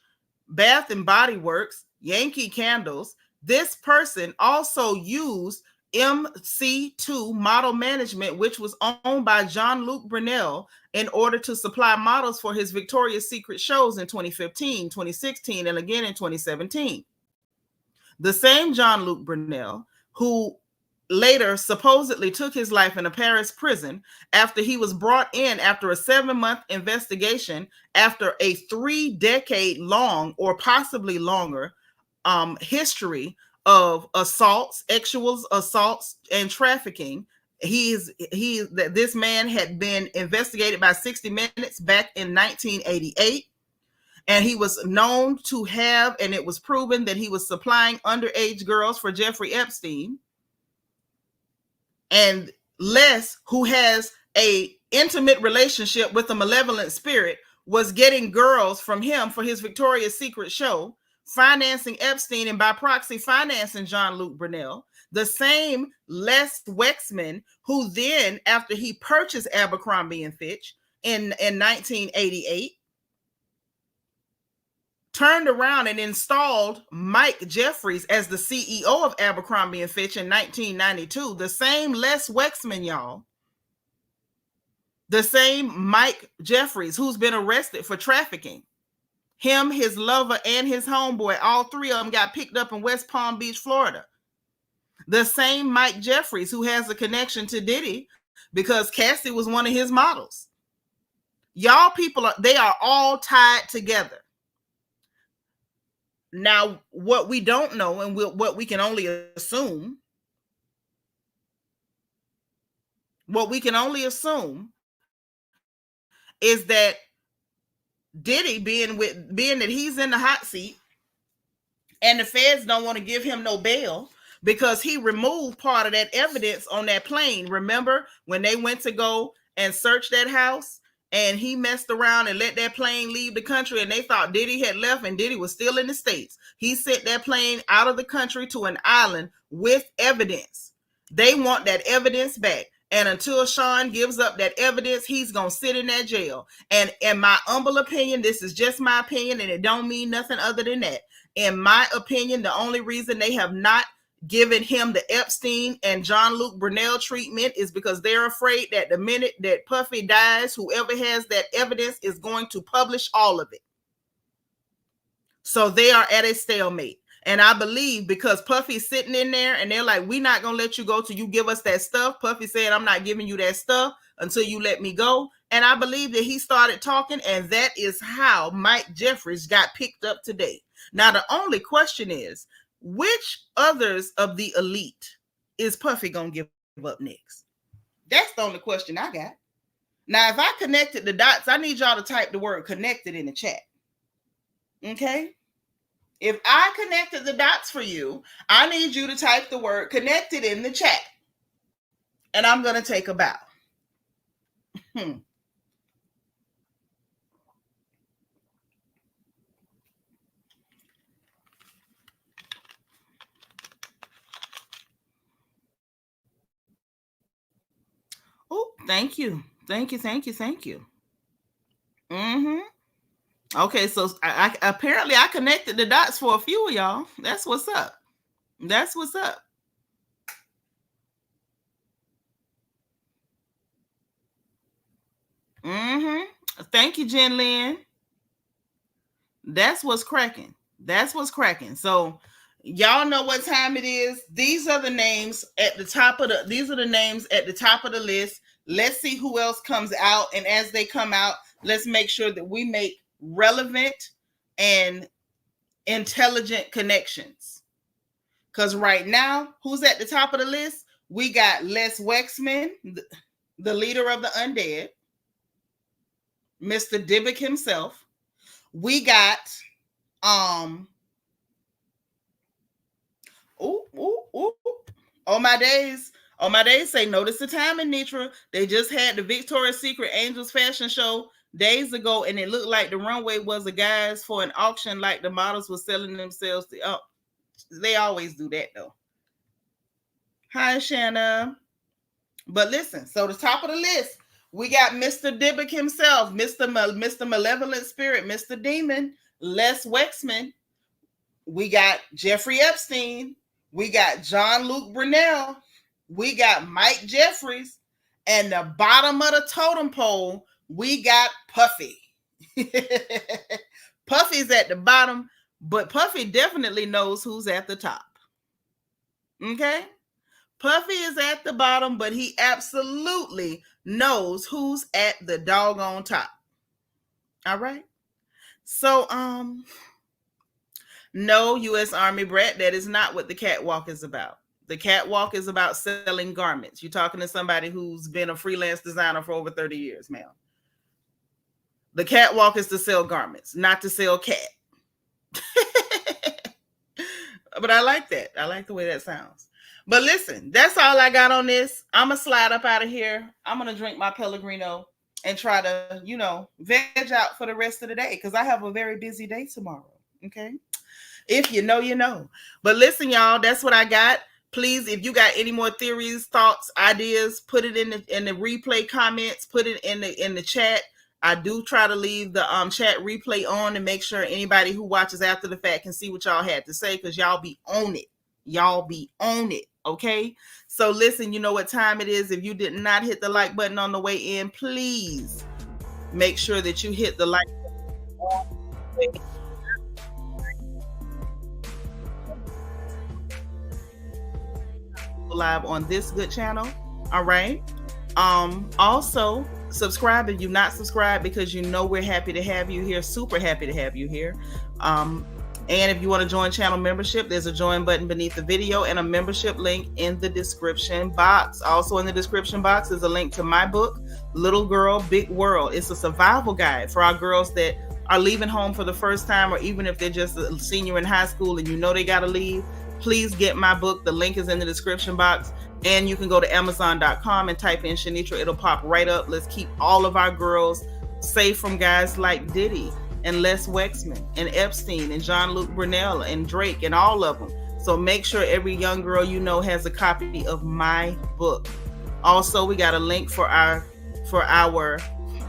Bath and Body Works, Yankee Candles. This person also used MC2 Model Management, which was owned by Jean-Luc Brunel, in order to supply models for his Victoria's Secret shows in 2015, 2016, and again in 2017. The same Jean-Luc Brunel, who later supposedly took his life in a Paris prison after he was brought in after a 7-month investigation after a 3-decade-long or possibly longer history of assaults, sexual assaults, and trafficking This man had been investigated by 60 Minutes back in 1988. And he was known to have, and it was proven that he was supplying underage girls for Jeffrey Epstein. And Les, who has a intimate relationship with a malevolent spirit, was getting girls from him for his Victoria's Secret show, financing Epstein, and by proxy financing Jean-Luc Brunel. The same Les Wexman, who then, after he purchased Abercrombie and Fitch in 1988, turned around and installed Mike Jeffries as the CEO of Abercrombie and Fitch in 1992. The same Les Wexman, y'all. The same Mike Jeffries, who's been arrested for trafficking. Him, his lover, and his homeboy, all three of them got picked up in West Palm Beach, Florida. The same Mike Jeffries, who has a connection to Diddy because Cassie was one of his models. Y'all people, they are all tied together. Now, what we don't know, and what we can only assume, is that Diddy, being that he's in the hot seat, and the feds don't want to give him no bail because he removed part of that evidence on that plane. Remember when they went to go and search that house? And he messed around and let that plane leave the country, and they thought Diddy had left and Diddy was still in the States. He sent that plane out of the country to an island with evidence. They want that evidence back. And until Sean gives up that evidence, he's going to sit in that jail. And in my humble opinion, this is just my opinion, and it don't mean nothing other than that. In my opinion, the only reason they have not given him the Epstein and Jean-Luc Brunel treatment is because they're afraid that the minute that Puffy dies, whoever has that evidence is going to publish all of it. So they are at a stalemate. And I believe because Puffy's sitting in there and they're like, we're not going to let you go till you give us that stuff. Puffy said, I'm not giving you that stuff until you let me go. And I believe that he started talking, and that is how Mike Jeffries got picked up today. Now, the only question is, which others of the elite is Puffy going to give up next? That's the only question I got. Now, if I connected the dots, I need y'all to type the word connected in the chat. Okay? If I connected the dots for you, I need you to type the word connected in the chat. And I'm going to take a bow. Oh, thank you. Thank you. Okay, so I apparently I connected the dots for a few of y'all. That's what's up. Thank you, Jen Lynn. That's what's cracking. So y'all know what time it is. These are the names at the top of the list. Let's see who else comes out. And as they come out, let's make sure that we make relevant and intelligent connections. Because right now, who's at the top of the list? We got Les Wexman, the leader of the undead, Mr. Dybbuk himself. We got my days say notice the time in Nitra. They just had the Victoria's Secret Angels fashion show days ago, and it looked like the runway was a guys for an auction, like the models were selling themselves they always do that though. Hi, Shanna. But listen, so the top of the list, we got Mr. Dybbuk himself, Mr. Malevolent Spirit, Mr. Demon, Les Wexman. We got Jeffrey Epstein. We got Jean-Luc Brunel. We got Mike Jeffries. And the bottom of the totem pole, we got Puffy. Puffy's at the bottom, but Puffy definitely knows who's at the top. Okay? Puffy is at the bottom, but he absolutely knows who's at the doggone top. All right? So, no, U.S. Army brat, that is not what the catwalk is about. The catwalk is about selling garments. You're talking to somebody who's been a freelance designer for over 30 years, ma'am. The catwalk is to sell garments, not to sell cat. But I like that. I like the way that sounds. But listen, that's all I got on this. I'm going to slide up out of here. I'm going to drink my Pellegrino and try to, veg out for the rest of the day because I have a very busy day tomorrow. Okay. If you know, you know. But listen, y'all, that's what I got. Please, if you got any more theories, thoughts, ideas, put it in the replay comments, put it in the chat. I do try to leave the chat replay on to make sure anybody who watches after the fact can see what y'all had to say because y'all be on it. Y'all be on it, okay? So listen, you know what time it is. If you did not hit the like button on the way in, please make sure that you hit the like button live on this good channel. All right. Also subscribe if you're not subscribed because we're happy to have you here. Super happy to have you here. And if you want to join channel membership, there's a join button beneath the video and a membership link in the description box. Also in the description box is a link to my book, Little Girl, Big World. It's a survival guide for our girls that are leaving home for the first time, or even if they're just a senior in high school and they got to leave. Please get my book. The link is in the description box. And you can go to Amazon.com and type in Shanitra. It'll pop right up. Let's keep all of our girls safe from guys like Diddy and Les Wexman and Epstein and Jean-Luc Brunel and Drake and all of them. So make sure every young girl has a copy of my book. Also, we got a link for our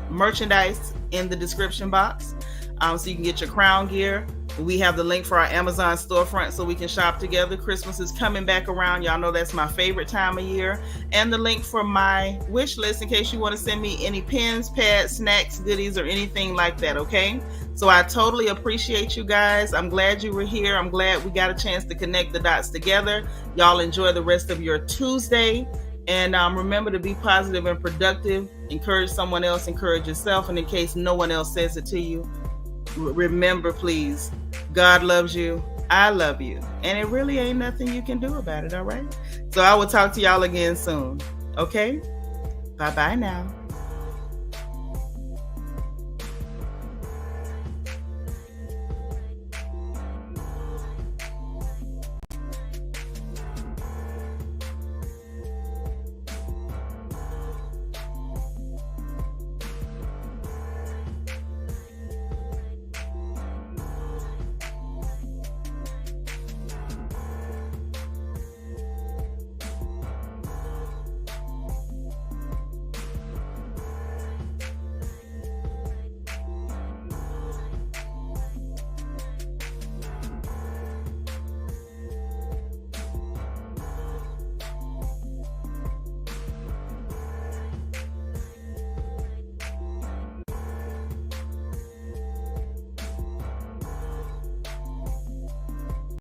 merchandise in the description box. So you can get your crown gear. We have the link for our Amazon storefront so we can shop together. Christmas is coming back around. Y'all know that's my favorite time of year. And the link for my wish list in case you want to send me any pens, pads, snacks, goodies, or anything like that, okay? So I totally appreciate you guys. I'm glad you were here. I'm glad we got a chance to connect the dots together. Y'all enjoy the rest of your Tuesday. And remember to be positive and productive. Encourage someone else. Encourage yourself. And in case no one else says it to you, remember, please, God loves you. I love you. And it really ain't nothing you can do about it, all right? So I will talk to y'all again soon. Okay? Bye-bye now.